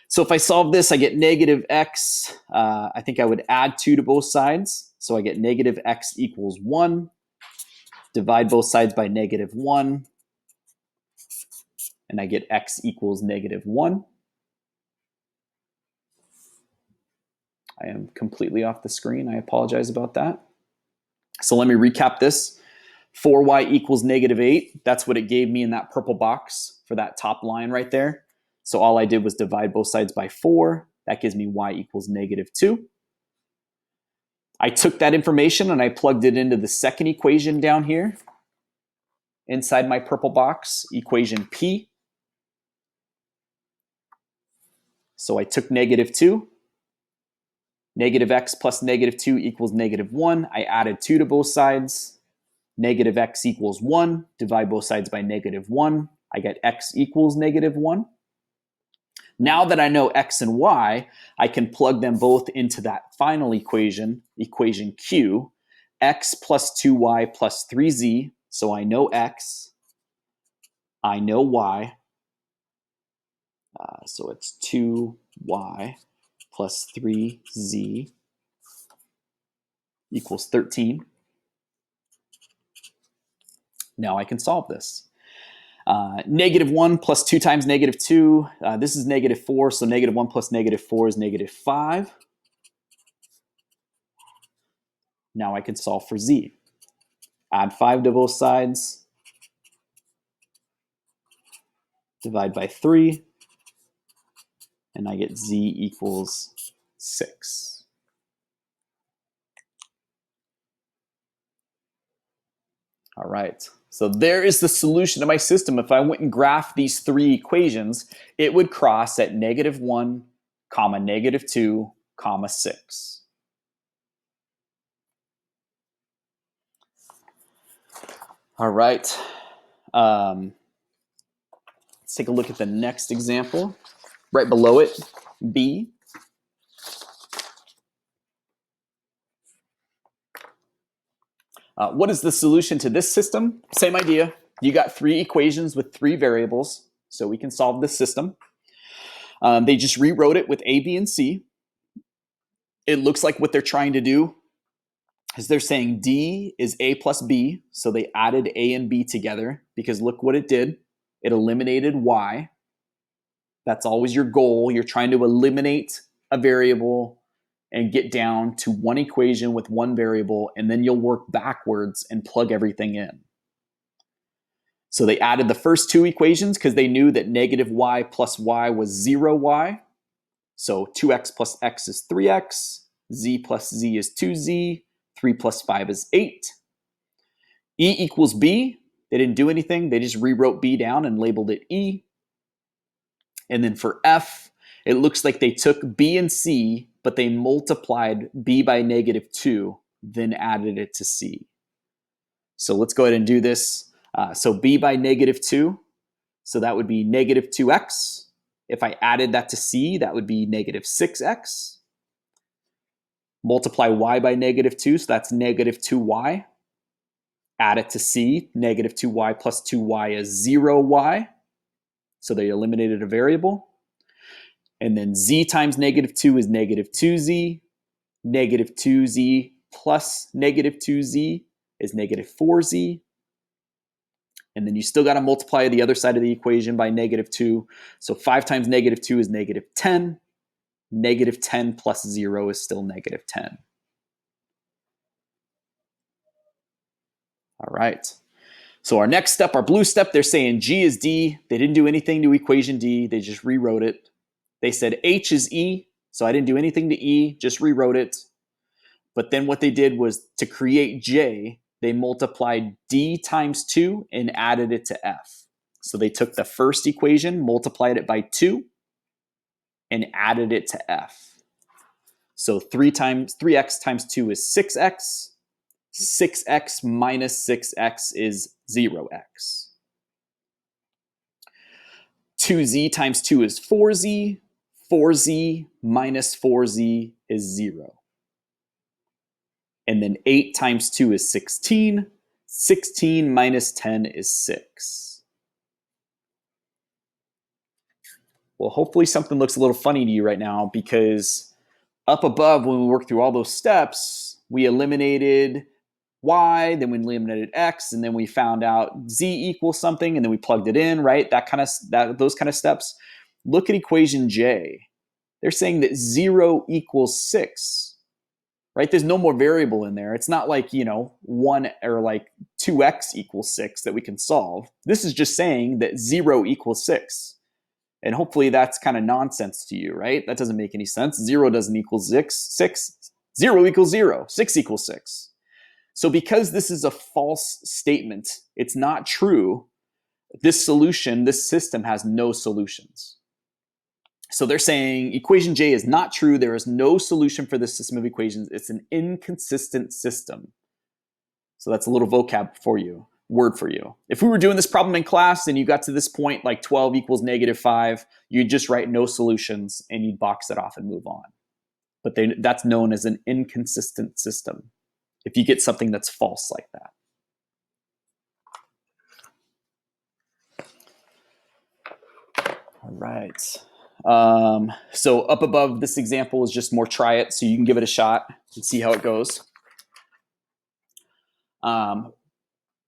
So if I solve this, I get -x. I think I would add 2 to both sides. So I get -x equals 1. Divide both sides by -1. And I get x equals -1. I am completely off the screen. I apologize about that. So let me recap this. 4y equals -8. That's what it gave me in that purple box for that top line right there. So all I did was divide both sides by 4. That gives me y equals -2. I took that information and I plugged it into the second equation down here inside my purple box, equation P. So I took -2. -x plus -2 equals -1. I added 2 to both sides. negative x equals 1, divide both sides by negative 1. I get x equals negative 1. Now that I know x and y, I can plug them both into that final equation, equation Q, x plus 2y plus 3z. So I know x, I know y. So it's 2y plus 3z equals 13. Now I can solve this. Negative 1 plus 2 times negative 2. This is negative 4, so negative 1 plus negative 4 is negative 5. Now I can solve for z. Add 5 to both sides. Divide by 3. And I get z equals 6. All right. So there is the solution to my system. If I went and graphed these three equations, it would cross at negative 1, comma, negative 2, comma, 6. All right. Let's take a look at the next example. Right below it, B. What is the solution to this system? Same idea. You got three equations with three variables, so we can solve this system. They just rewrote it with A, B, and C. It looks like what they're trying to do is they're saying D is A plus B, so they added A and B together because look what it did. It eliminated Y. That's always your goal. You're trying to eliminate a variable and get down to one equation with one variable, and then you'll work backwards and plug everything in. So they added the first two equations because they knew that negative y plus y was 0y. So 2x plus x is 3x, z plus z is 2z, 3 plus 5 is 8. E equals b. They didn't do anything. They just rewrote b down and labeled it e. And then for f, it looks like they took b and c, but they multiplied b by negative 2, then added it to c. So let's go ahead and do this. So b by negative 2, so that would be negative 2x. If I added that to c, that would be negative 6x. Multiply y by negative 2, so that's negative 2y. Add it to c, negative 2y plus 2y is 0y. So they eliminated a variable. And then z times negative 2 is negative 2z. Negative 2z plus negative 2z is negative 4z. And then you still got to multiply the other side of the equation by negative 2. So 5 times negative 2 is negative 10. Negative 10 plus 0 is still negative 10. All right. So our next step, our blue step, they're saying G is D. They didn't do anything to equation D. They just rewrote it. They said H is E. So I didn't do anything to E, just rewrote it. But then what they did was to create J, they multiplied D times 2 and added it to F. So they took the first equation, multiplied it by 2, and added it to F. So 3x times 2 is 6x. 6x minus 6x is 0x. 2z times 2 is 4z. 4z minus 4z is 0. And then 8 times 2 is 16. 16 minus 10 is 6. Well, hopefully something looks a little funny to you right now because up above, when we worked through all those steps, we eliminated y, then we eliminated x, and then we found out z equals something, and then we plugged it in, right? Those kind of steps. Look at equation J. They're saying that 0 equals 6, right? There's no more variable in there. It's not like, 1 or like 2x equals 6 that we can solve. This is just saying that 0 equals 6. And hopefully that's kind of nonsense to you, right? That doesn't make any sense. 0 doesn't equal 6. 0 equals 0. 6 equals 6. So because this is a false statement, it's not true, this system has no solutions. So they're saying equation J is not true. There is no solution for this system of equations. It's an inconsistent system. So that's a little vocab for you, word for you. If we were doing this problem in class and you got to this point like 12 equals -5, you'd just write no solutions and you'd box it off and move on. But that's known as an inconsistent system if you get something that's false like that. All right. So up above this example is just more try it, so you can give it a shot and see how it goes.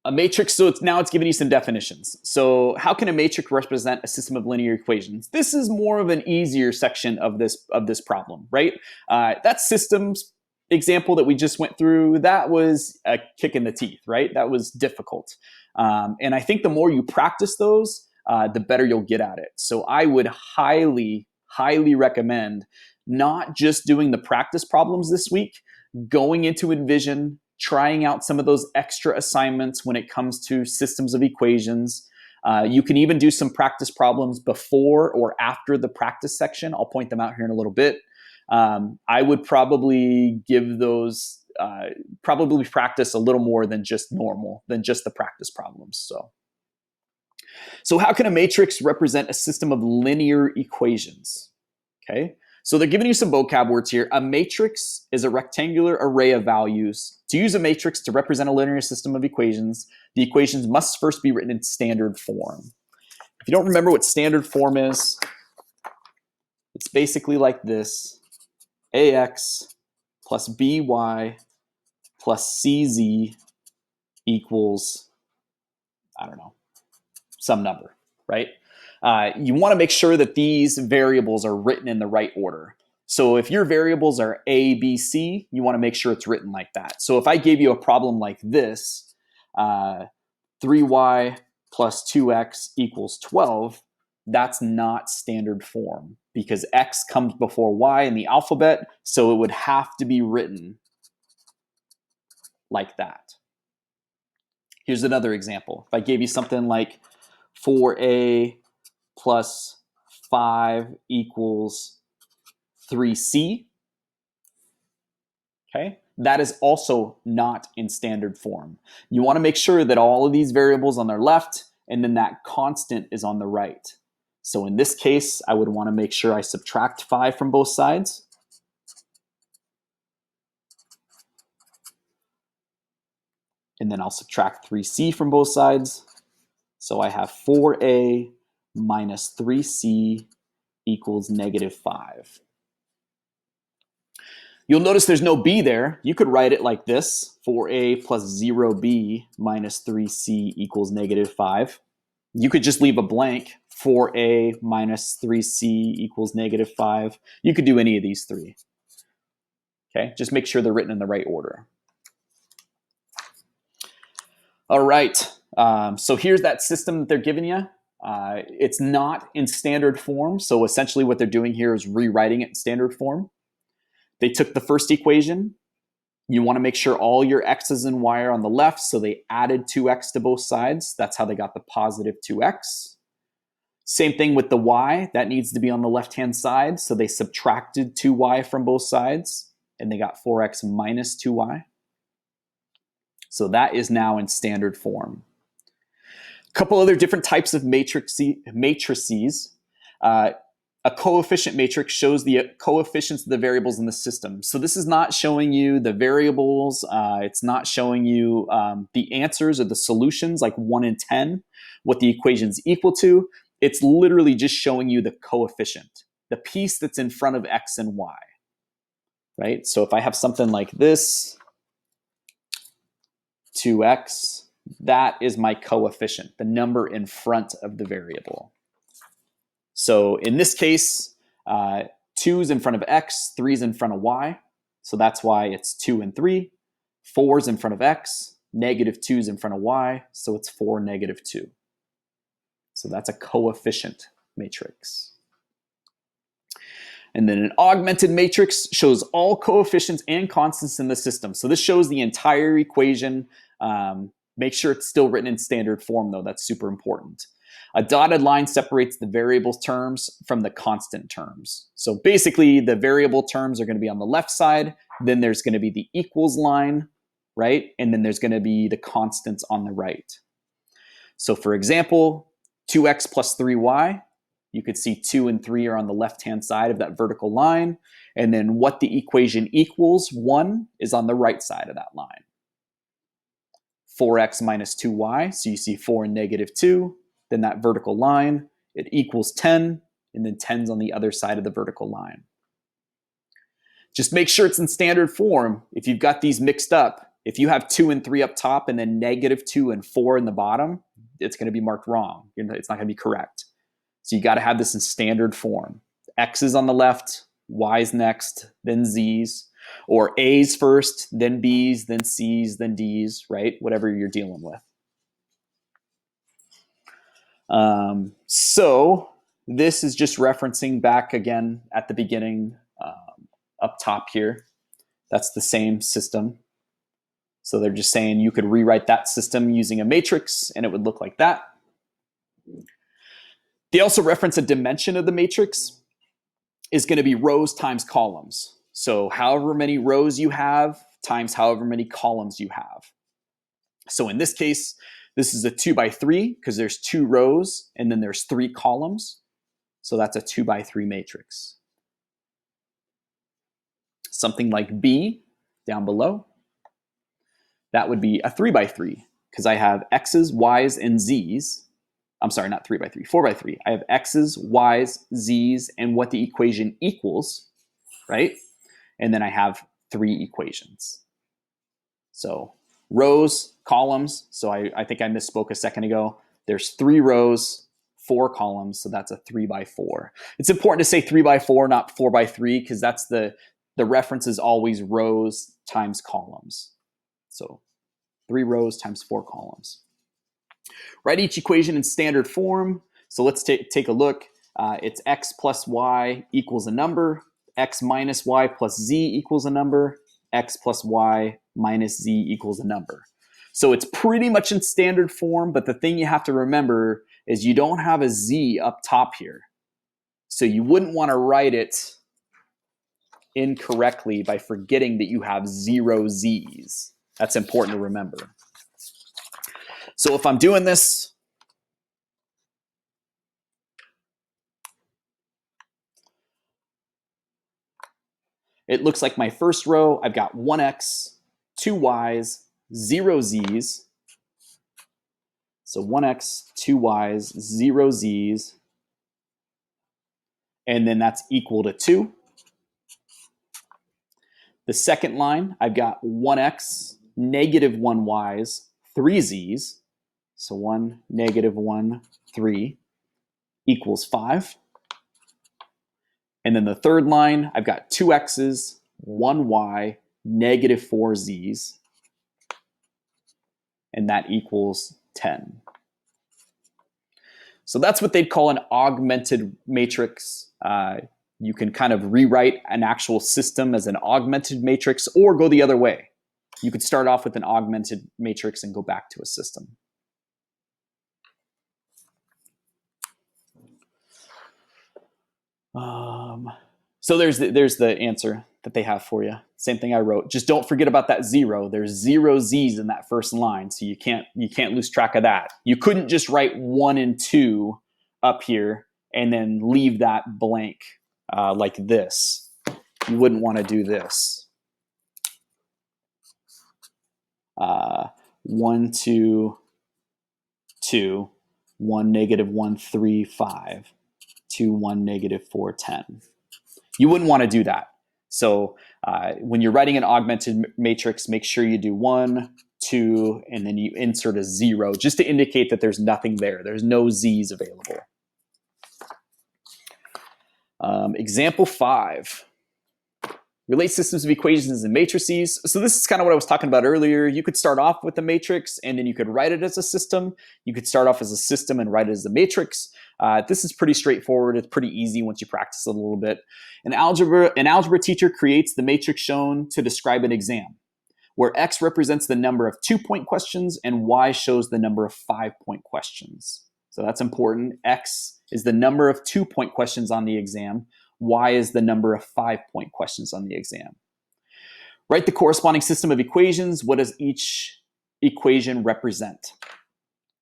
A matrix, so now it's giving you some definitions. So how can a matrix represent a system of linear equations? This is more of an easier section of this problem, right? That systems example that we just went through, that was a kick in the teeth, right? That was difficult. And I think the more you practice those, the better you'll get at it. So I would highly, highly recommend not just doing the practice problems this week, going into Envision, trying out some of those extra assignments when it comes to systems of equations. You can even do some practice problems before or after the practice section. I'll point them out here in a little bit. I would probably give those, probably practice a little more than just normal, than just the practice problems. So how can a matrix represent a system of linear equations? Okay. So they're giving you some vocab words here. A matrix is a rectangular array of values. To use a matrix to represent a linear system of equations, the equations must first be written in standard form. If you don't remember what standard form is, it's basically like this. AX plus BY plus CZ equals, I don't know, some number, right? You want to make sure that these variables are written in the right order. So if your variables are A, B, C, you want to make sure it's written like that. So if I gave you a problem like this, 3y plus 2x equals 12, that's not standard form because x comes before y in the alphabet, so it would have to be written like that. Here's another example. If I gave you something like 4a plus 5 equals 3c, okay? That is also not in standard form. You want to make sure that all of these variables on their left and then that constant is on the right. So in this case, I would want to make sure I subtract 5 from both sides. And then I'll subtract 3c from both sides. So I have 4a minus 3c equals -5. You'll notice there's no b there. You could write it like this, 4a plus 0b minus 3c equals -5. You could just leave a blank, 4a minus 3c equals -5. You could do any of these three. Okay, just make sure they're written in the right order. All right, so here's that system that they're giving you. It's not in standard form, so essentially what they're doing here is rewriting it in standard form. They took the first equation. You want to make sure all your x's and y are on the left, so they added 2x to both sides. That's how they got the positive 2x. Same thing with the y. That needs to be on the left-hand side, so they subtracted 2y from both sides, and they got 4x minus 2y. So that is now in standard form. A couple other different types of matrices. A coefficient matrix shows the coefficients of the variables in the system. So this is not showing you the variables. It's not showing you the answers or the solutions like 1 and 10, what the equation's equal to. It's literally just showing you the coefficient, the piece that's in front of x and y, right? So if I have something like this, 2x, that is my coefficient, the number in front of the variable. So in this case, 2 is in front of x, 3 is in front of y. So that's why it's 2 and 3. 4 is in front of x, -2 is in front of y. So it's 4, -2. So that's a coefficient matrix. And then an augmented matrix shows all coefficients and constants in the system. So this shows the entire equation. Make sure it's still written in standard form, though. That's super important. A dotted line separates the variable terms from the constant terms. So basically, the variable terms are going to be on the left side. Then there's going to be the equals line. right? And then there's going to be the constants on the right. So for example, 2x plus 3y, you could see 2 and 3 are on the left-hand side of that vertical line. And then what the equation equals, 1, is on the right side of that line. 4x minus 2y, so you see 4 and negative 2, then that vertical line, it equals 10, and then 10's on the other side of the vertical line. Just make sure it's in standard form. If you've got these mixed up, if you have 2 and 3 up top and then negative 2 and 4 in the bottom, it's going to be marked wrong. It's not going to be correct. So you got to have this in standard form. X is on the left, Y's next, then Z's, or A's first, then B's, then C's, then D's, right? Whatever you're dealing with. So this is just referencing back again at the beginning up top here. That's the same system. So they're just saying you could rewrite that system using a matrix and it would look like that. They also reference a dimension of the matrix is going to be rows times columns. So however many rows you have times however many columns you have. So in this case, this is a 2 by 3 because there's 2 rows and then there's 3 columns. So that's a 2 by 3 matrix. Something like B down below, that would be a 3 by 3 because I have X's, Y's, and Z's. I'm sorry, not 3 by 3, 4 by 3. I have X's, Y's, Z's, and what the equation equals, right? And then I have 3 equations. So rows, columns. So I think I misspoke a second ago. There's 3 rows, 4 columns. So that's a 3 by 4. It's important to say 3 by 4, not 4 by 3, because that's the reference is always rows times columns. So 3 rows times 4 columns. Write each equation in standard form. So let's take a look. It's x plus y equals a number. X minus y plus z equals a number. X plus y minus z equals a number. So it's pretty much in standard form, but the thing you have to remember is you don't have a z up top here. So you wouldn't want to write it incorrectly by forgetting that you have 0 z's. That's important to remember. So if I'm doing this, it looks like my first row, I've got 1x, 2 y's, 0 z's. So 1x, 2 y's, 0 z's. And then that's equal to 2. The second line, I've got 1x, negative 1 y's, 3 z's. So 1, negative 1, 3 equals 5. And then the third line, I've got 2 x's, 1 y, negative 4 z's. And that equals 10. So that's what they'd call an augmented matrix. You can kind of rewrite an actual system as an augmented matrix or go the other way. You could start off with an augmented matrix and go back to a system. So there's the answer that they have for you. Same thing I wrote. Just don't forget about that 0. There's 0 z's in that first line, so you can't lose track of that. You couldn't just write 1 and 2 up here and then leave that blank like this. You wouldn't want to do this. 1, 2, 2, 1, negative 1, 3, 5, 2, 1, negative 4, 10. You wouldn't want to do that. So when you're writing an augmented matrix, make sure you do 1, 2, and then you insert a 0 just to indicate that there's nothing there. There's no z's available. Example 5. Relate systems of equations and matrices. So this is kind of what I was talking about earlier. You could start off with a matrix and then you could write it as a system. You could start off as a system and write it as a matrix. This is pretty straightforward. It's pretty easy once you practice it a little bit. An algebra teacher creates the matrix shown to describe an exam, where X represents the number of 2-point questions and Y shows the number of 5-point questions. So that's important. X is the number of 2-point questions on the exam. Y is the number of 5-point questions on the exam. Write the corresponding system of equations. What does each equation represent?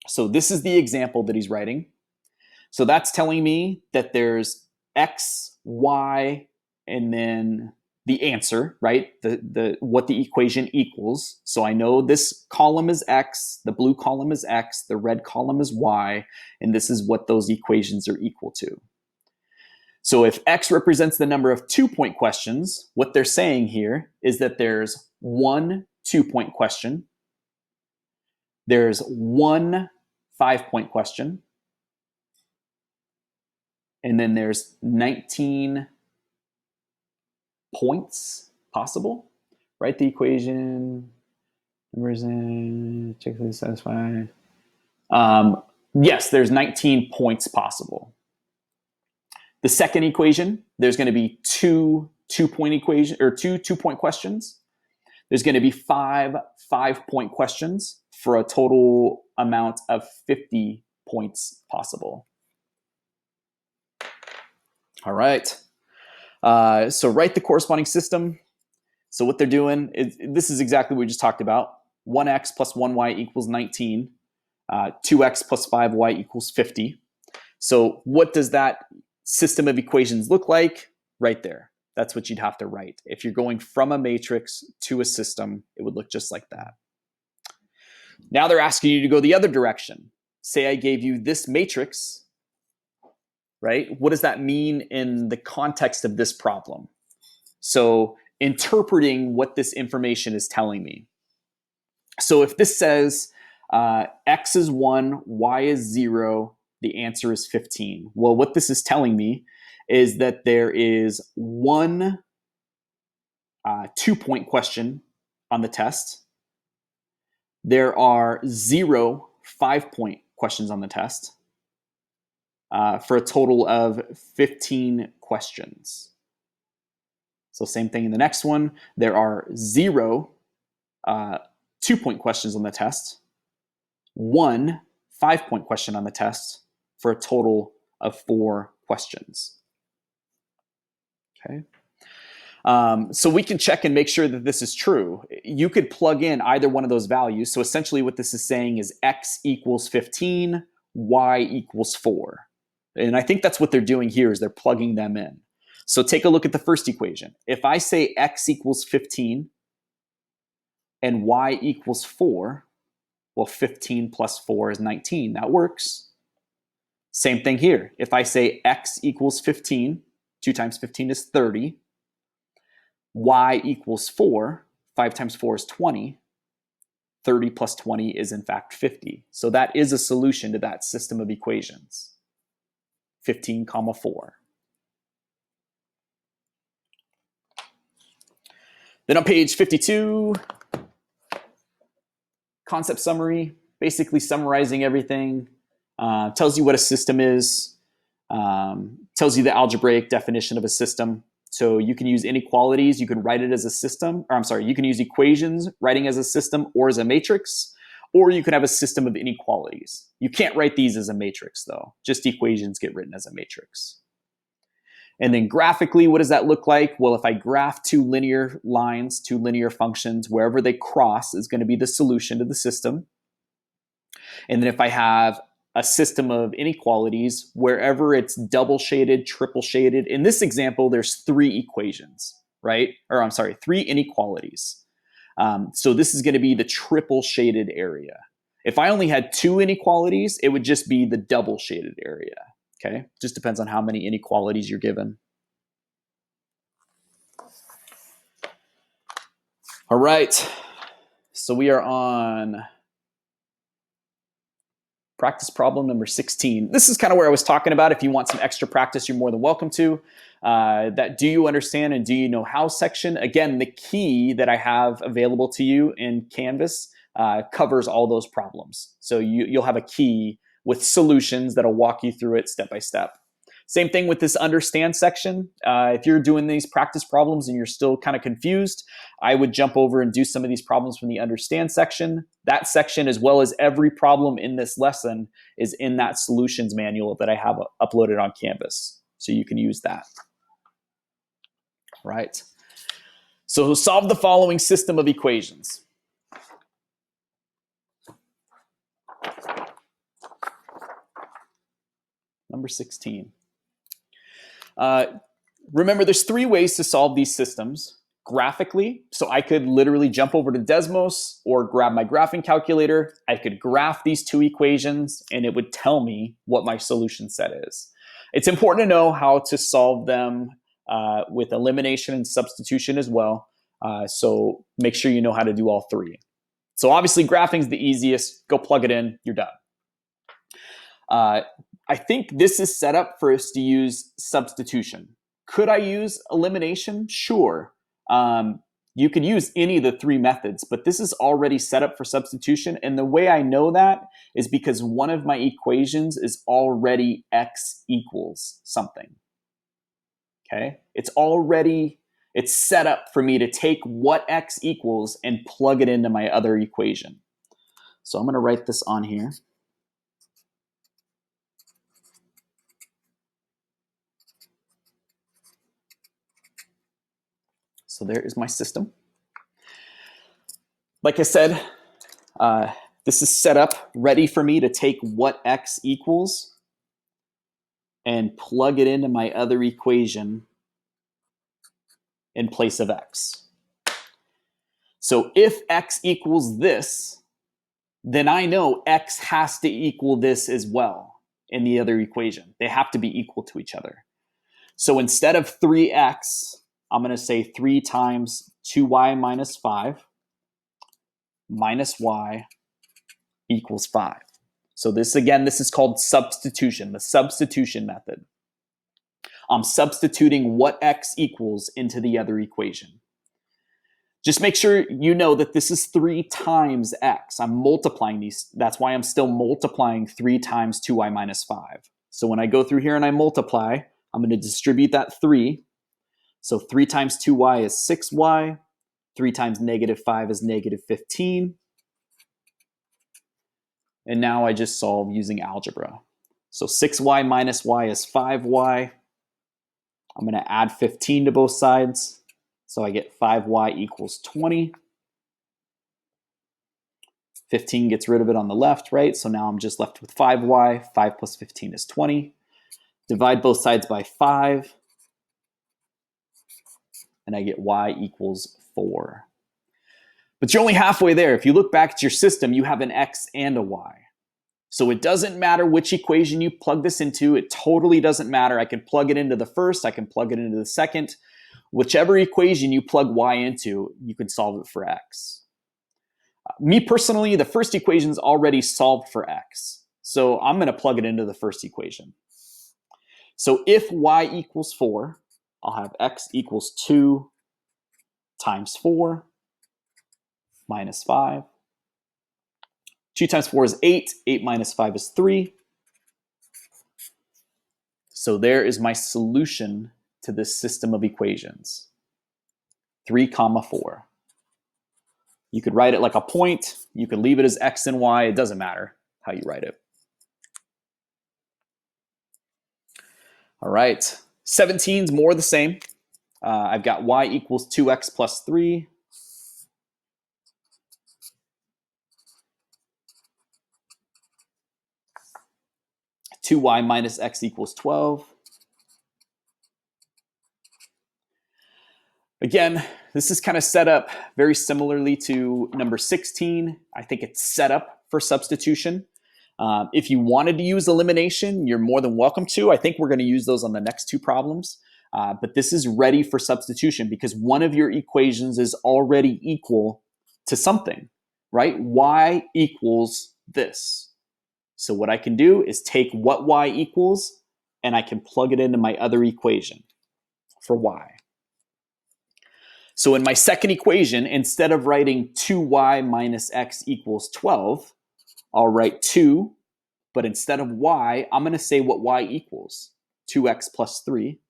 So this is the example that he's writing. So that's telling me that there's x, y, and then the answer, right? What the equation equals. So I know this column is x, the blue column is x, the red column is y, and this is what those equations are equal to. So if x represents the number of 2-point questions, what they're saying here is that there's one 2-point question, there's one 5-point question, and then there's 19 points possible. Write the equation, numbers in, check this satisfied. Yes, there's 19 points possible. The second equation, there's going to be two 2-point equation or two 2-point questions. There's going to be 5 5-point questions for a total amount of 50 points possible. All right. So write the corresponding system. So what they're doing is, this is exactly what we just talked about. 1x plus 1y equals 19. 2x plus 5y equals 50. So what does that system of equations look like? Right there. That's what you'd have to write. If you're going from a matrix to a system, it would look just like that. Now they're asking you to go the other direction. Say I gave you this matrix, right? What does that mean in the context of this problem? So interpreting what this information is telling me. So if this says x is 1, y is 0, the answer is 15. Well, what this is telling me is that there is one 2-point question on the test. There are 0 5-point questions on the test for a total of 15 questions. So same thing in the next one. There are 0 2-point questions on the test, 1 5-point question on the test for a total of 4 questions. Okay. So we can check and make sure that this is true. You could plug in either one of those values. So essentially what this is saying is x equals 15, y equals 4. And I think that's what they're doing here is they're plugging them in. So take a look at the first equation. If I say x equals 15 and y equals 4, well, 15 plus 4 is 19. That works. Same thing here. If I say x equals 15, 2 times 15 is 30. Y equals 4, 5 times 4 is 20. 30 plus 20 is in fact 50. So that is a solution to that system of equations. 15, 4. Then on page 52, concept summary, basically summarizing everything. Tells you what a system is. Tells you the algebraic definition of a system. So you can use inequalities, you can write it as a system, or I'm sorry, you can use equations, writing as a system or as a matrix, or you can have a system of inequalities. You can't write these as a matrix though, just equations get written as a matrix. And then graphically, what does that look like? Well, if I graph two linear lines, two linear functions, wherever they cross is going to be the solution to the system. And then if I have a system of inequalities, wherever it's double shaded, triple shaded. In this example, there's 3 equations, right? Or I'm sorry, 3 inequalities. So this is going to be the triple shaded area. If I only had 2 inequalities, it would just be the double shaded area, okay? Just depends on how many inequalities you're given. All right, so we are on practice problem number 16. This is kind of where I was talking about. If you want some extra practice, you're more than welcome to. That do you understand and do you know how section. Again, the key that I have available to you in Canvas covers all those problems. So you'll have a key with solutions that'll walk you through it step by step. Same thing with this understand section. If you're doing these practice problems and you're still kind of confused, I would jump over and do some of these problems from the understand section. That section, as well as every problem in this lesson, is in that solutions manual that I have uploaded on Canvas. So you can use that. Right. So solve the following system of equations. Number 16. Remember, there's three ways to solve these systems. Graphically, so I could literally jump over to Desmos or grab my graphing calculator. I could graph these two equations and it would tell me what my solution set is. It's important to know how to solve them with elimination and substitution as well. So make sure you know how to do all three. So obviously graphing is the easiest. Go plug it in, you're done. I think this is set up for us to use substitution. Could I use elimination? Sure. You could use any of the three methods, but this is already set up for substitution. And the way I know that is because one of my equations is already x equals something. Okay? It's set up for me to take what x equals and plug it into my other equation. So I'm going to write this on here. So there is my system. Like I said, this is set up ready for me to take what x equals and plug it into my other equation in place of x. So if x equals this, then I know x has to equal this as well in the other equation. They have to be equal to each other. So instead of 3x, I'm going to say 3 times 2y minus 5 minus y equals 5. So this is called substitution, the substitution method. I'm substituting what x equals into the other equation. Just make sure you know that this is 3 times x. I'm multiplying these. That's why I'm still multiplying 3 times 2y minus 5. So when I go through here and I multiply, I'm going to distribute that 3. So 3 times 2y is 6y. 3 times negative 5 is negative 15. And now I just solve using algebra. So 6y minus y is 5y. I'm going to add 15 to both sides. So I get 5y equals 20. 15 gets rid of it on the left, right? So now I'm just left with 5y. 5 plus 15 is 20. Divide both sides by 5. And I get y equals 4. But you're only halfway there. If you look back at your system, you have an x and a y. So it doesn't matter which equation you plug this into. It totally doesn't matter. I can plug it into the first. I can plug it into the second. Whichever equation you plug y into, you can solve it for x. Me personally, the first equation is already solved for x. So I'm going to plug it into the first equation. So if y equals 4, I'll have x equals 2 times 4 minus 5. 2 times 4 is 8. 8 minus 5 is 3. So there is my solution to this system of equations. 3, 4. You could write it like a point. You could leave it as x and y. It doesn't matter how you write it. All right. 17 is more the same. I've got y equals 2x plus 3. Two y minus x equals 12. Again, this is kind of set up very similarly to number 16. I think it's set up for substitution. If you wanted to use elimination, you're more than welcome to. I think we're going to use those on the next two problems. But this is ready for substitution because one of your equations is already equal to something, right? Y equals this. So what I can do is take what y equals and I can plug it into my other equation for y. So in my second equation, instead of writing 2y minus x equals 12, I'll write 2, but instead of y, I'm going to say what y equals. 2x plus 3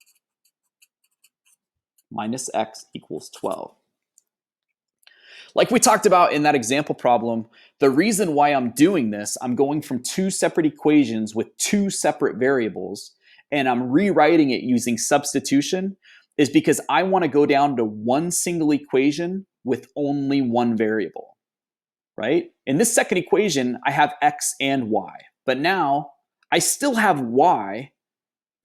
minus x equals 12. Like we talked about in that example problem, the reason why I'm doing this, I'm going from two separate equations with two separate variables, and I'm rewriting it using substitution, is because I want to go down to one single equation with only one variable, right? In this second equation, I have x and y, but now I still have y,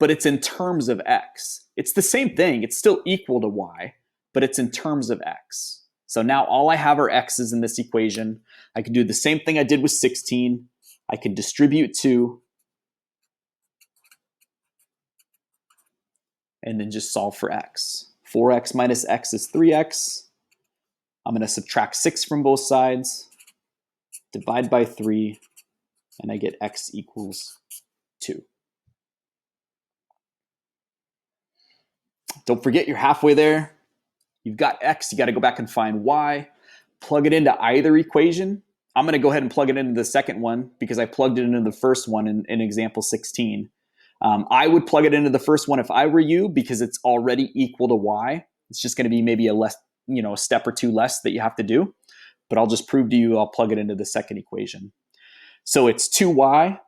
but it's in terms of x. It's the same thing. It's still equal to y, but it's in terms of x. So now all I have are x's in this equation. I can do the same thing I did with 16. I can distribute 2 and then just solve for x. 4x minus x is 3x. I'm going to subtract 6 from both sides, divide by 3, and I get x equals 2. Don't forget, you're halfway there. You've got x, you got to go back and find y. Plug it into either equation. I'm going to go ahead and plug it into the second one because I plugged it into the first one in example 16. I would plug it into the first one if I were you because it's already equal to y. It's just going to be maybe a step or two less that you have to do. But I'll just prove to you, I'll plug it into the second equation. So it's 2y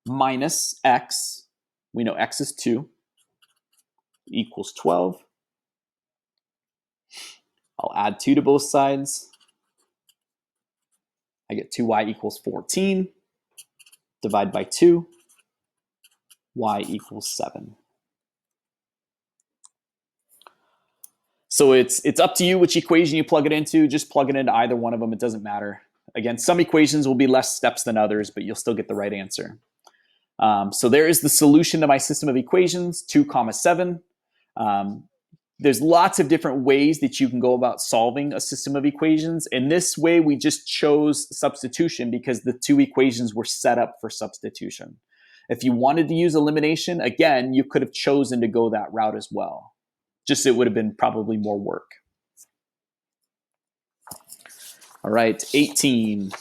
minus x. We know x is 2 equals 12. I'll add 2 to both sides. I get 2y equals 14. Divide by 2. Y equals 7. So it's up to you which equation you plug it into. Just plug it into either one of them. It doesn't matter. Again, some equations will be less steps than others, but you'll still get the right answer. So there is the solution to my system of equations, 2, 7. There's lots of different ways that you can go about solving a system of equations. In this way, we just chose substitution because the two equations were set up for substitution. If you wanted to use elimination, again, you could have chosen to go that route as well. Just it would have been probably more work. All right, 18.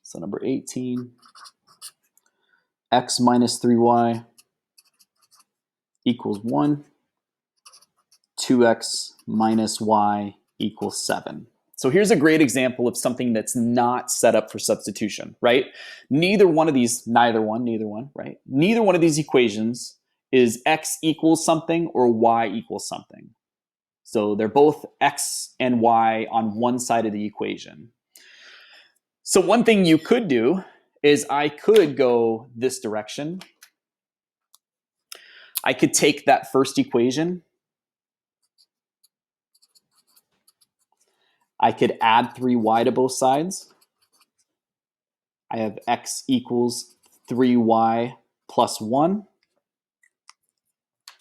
So number 18, x minus 3y equals 1, 2x minus y equals 7. So here's a great example of something that's not set up for substitution, right? Neither one of these equations is x equals something or y equals something. So they're both x and y on one side of the equation. So one thing you could do is I could go this direction. I could take that first equation. I could add 3y to both sides. I have x equals 3y plus 1.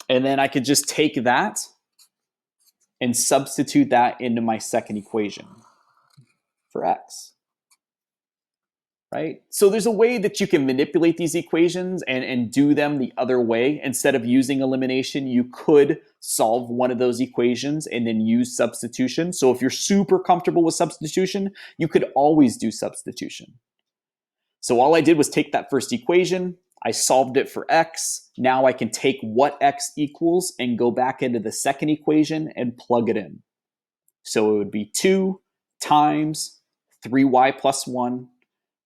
And then I could just take that and substitute that into my second equation for x. Right? So there's a way that you can manipulate these equations and do them the other way. Instead of using elimination, you could solve one of those equations and then use substitution. So if you're super comfortable with substitution, you could always do substitution. So all I did was take that first equation, I solved it for x. Now I can take what x equals and go back into the second equation and plug it in. So it would be 2 times 3y plus 1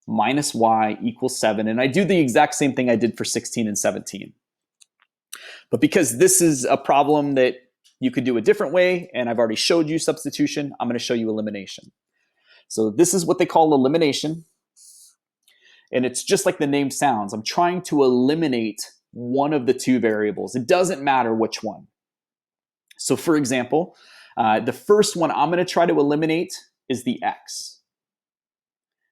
minus y equals 7. And I do the exact same thing I did for 16 and 17. But because this is a problem that you could do a different way, and I've already showed you substitution, I'm going to show you elimination. So this is what they call elimination. And it's just like the name sounds. I'm trying to eliminate one of the two variables. It doesn't matter which one. So for example, the first one I'm going to try to eliminate is the x.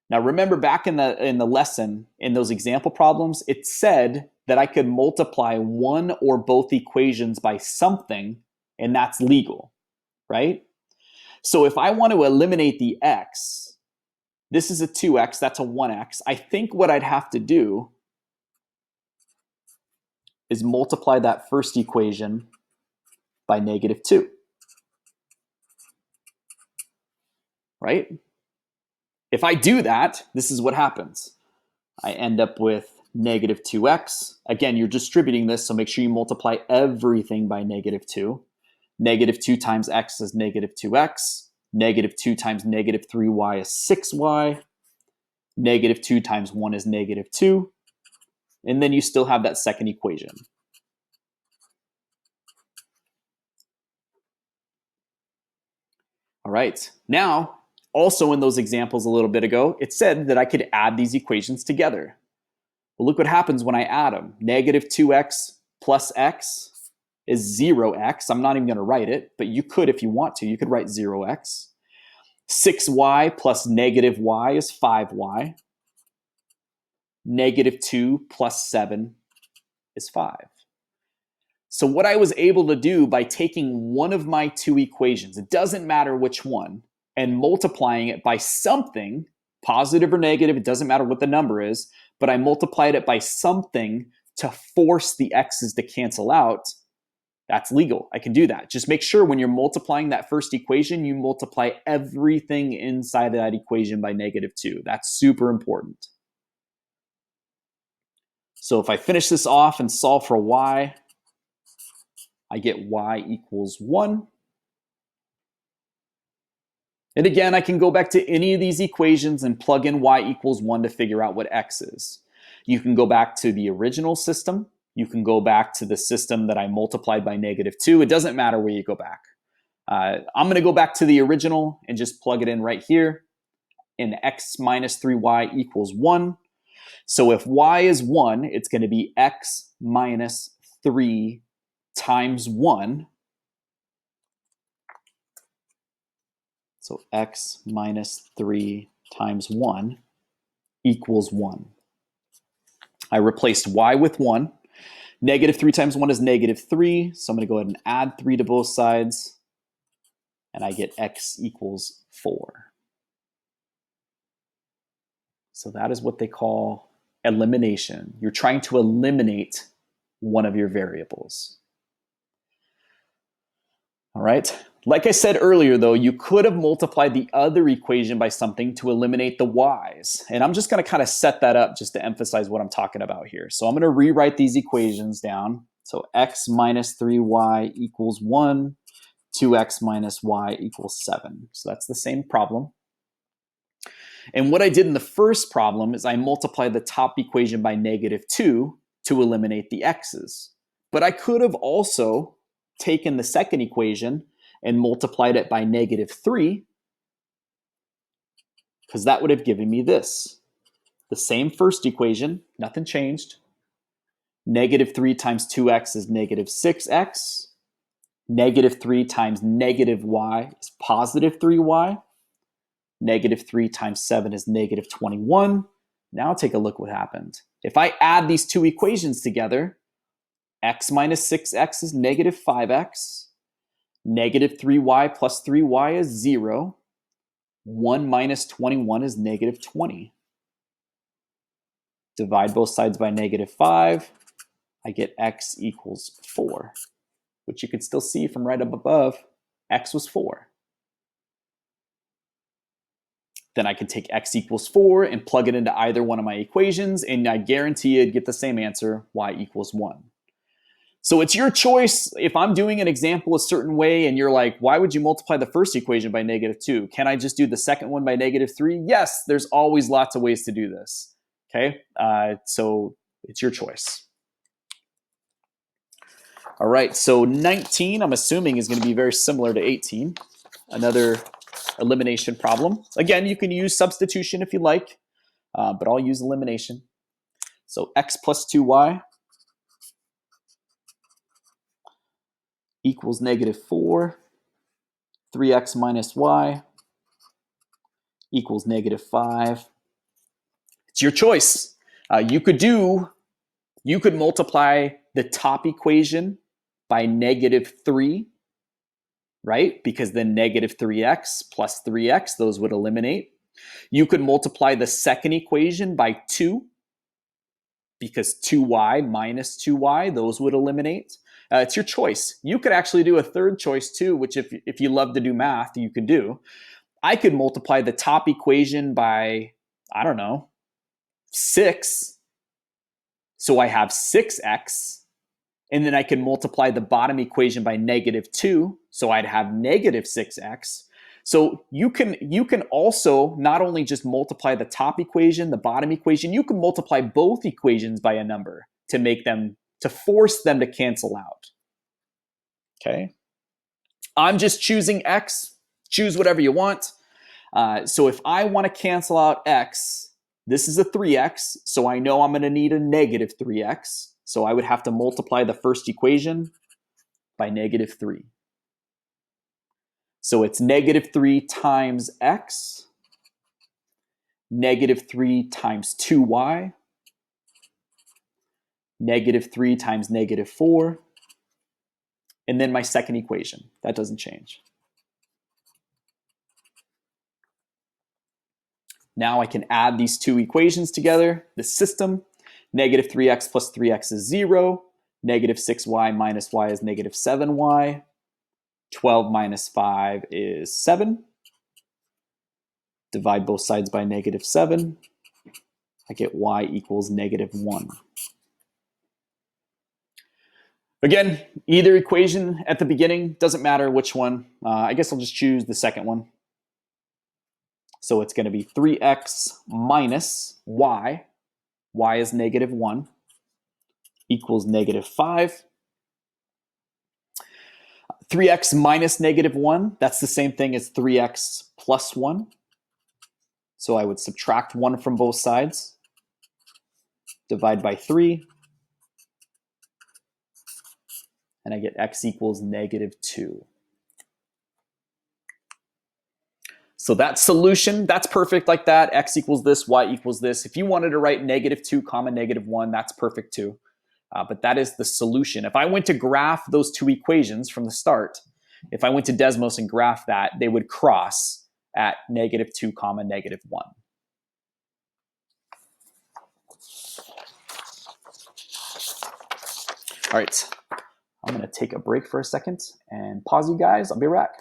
Now remember back in the lesson, in those example problems, it said that I could multiply one or both equations by something, and that's legal, right? So if I want to eliminate the x, this is a 2x, that's a 1x. I think what I'd have to do is multiply that first equation by -2, right? If I do that, this is what happens. I end up with -2x. Again, you're distributing this, so make sure you multiply everything by -2. -2 times x is -2x. Negative 2 times negative 3y is 6y. Negative 2 times 1 is negative 2. And then you still have that second equation. All right, now, also in those examples a little bit ago, it said that I could add these equations together. Well, look what happens when I add them. Negative 2x plus x is 0x. I'm not even going to write it, but you could if you want to. You could write 0x. 6y plus negative y is 5y. Negative 2 plus 7 is 5. So what I was able to do by taking one of my two equations, it doesn't matter which one, and multiplying it by something, positive or negative, it doesn't matter what the number is, but I multiplied it by something to force the x's to cancel out. That's legal. I can do that. Just make sure when you're multiplying that first equation, you multiply everything inside of that equation by negative 2. That's super important. So if I finish this off and solve for y, I get y equals 1. And again, I can go back to any of these equations and plug in y equals 1 to figure out what x is. You can go back to the original system. You can go back to the system that I multiplied by negative 2. It doesn't matter where you go back. I'm going to go back to the original and just plug it in right here. And x minus 3y equals 1. So if y is 1, it's going to be x minus 3 times 1. So x minus 3 times 1 equals 1. I replaced y with 1. Negative 3 times 1 is negative 3. So I'm going to go ahead and add 3 to both sides. And I get x equals 4. So that is what they call elimination. You're trying to eliminate one of your variables. All right. Like I said earlier, though, you could have multiplied the other equation by something to eliminate the y's. And I'm just going to kind of set that up just to emphasize what I'm talking about here. So I'm going to rewrite these equations down. So x minus 3y equals 1, 2x minus y equals 7. So that's the same problem. And what I did in the first problem is I multiplied the top equation by negative 2 to eliminate the x's. But I could have also taken the second equation and multiplied it by negative 3, because that would have given me this. The same first equation, nothing changed. Negative 3 times 2x is negative 6x. Negative 3 times negative y is positive 3y. Negative 3 times 7 is negative 21. Now take a look what happened. If I add these two equations together, x minus 6x is negative 5x. Negative 3y plus 3y is 0. 1 minus 21 is negative 20. Divide both sides by negative 5. I get x equals 4, which you can still see from right up above. X was 4. Then I can take x equals 4 and plug it into either one of my equations, and I guarantee you'd get the same answer, y equals 1. So it's your choice. If I'm doing an example a certain way and you're like, why would you multiply the first equation by negative 2? Can I just do the second one by negative 3? Yes, there's always lots of ways to do this. Okay, so it's your choice. All right, so 19, I'm assuming, is going to be very similar to 18. Another elimination problem. Again, you can use substitution if you like, but I'll use elimination. So x plus 2y equals negative 4. 3x minus y equals negative 5. It's your choice. You could multiply the top equation by negative 3, right? Because then negative 3x plus 3x, those would eliminate. You could multiply the second equation by 2, because 2y minus 2y, those would eliminate. It's your choice. You could actually do a third choice too, which if you love to do math, you could do. I could multiply the top equation by, I don't know, 6. So I have 6x. And then I can multiply the bottom equation by negative 2. So I'd have negative 6x. So you can also not only just multiply the top equation, the bottom equation, you can multiply both equations by a number to make them, to force them to cancel out. Okay. I'm just choosing x. Choose whatever you want. So if I want to cancel out x, this is a 3x, so I know I'm going to need a negative 3x. So I would have to multiply the first equation by negative 3. So it's negative 3 times x, negative 3 times 2y, negative 3 times negative 4, and then my second equation. That doesn't change. Now I can add these two equations together. The system, negative 3x plus 3x is 0. Negative 6y minus y is negative 7y. 12 minus 5 is 7. Divide both sides by negative 7. I get y equals negative 1. Again, either equation at the beginning, doesn't matter which one. I guess I'll just choose the second one. So it's going to be 3x minus y. Y is negative 1 equals negative 5. 3x minus negative 1, that's the same thing as 3x plus 1. So I would subtract 1 from both sides, divide by 3, and I get x equals negative 2. So that solution, that's perfect like that. X equals this, y equals this. If you wanted to write negative 2 comma negative 1, that's perfect too. But that is the solution. If I went to graph those two equations from the start, if I went to Desmos and graph that, they would cross at negative 2 comma negative 1. All right, I'm going to take a break for a second and pause you guys. I'll be back.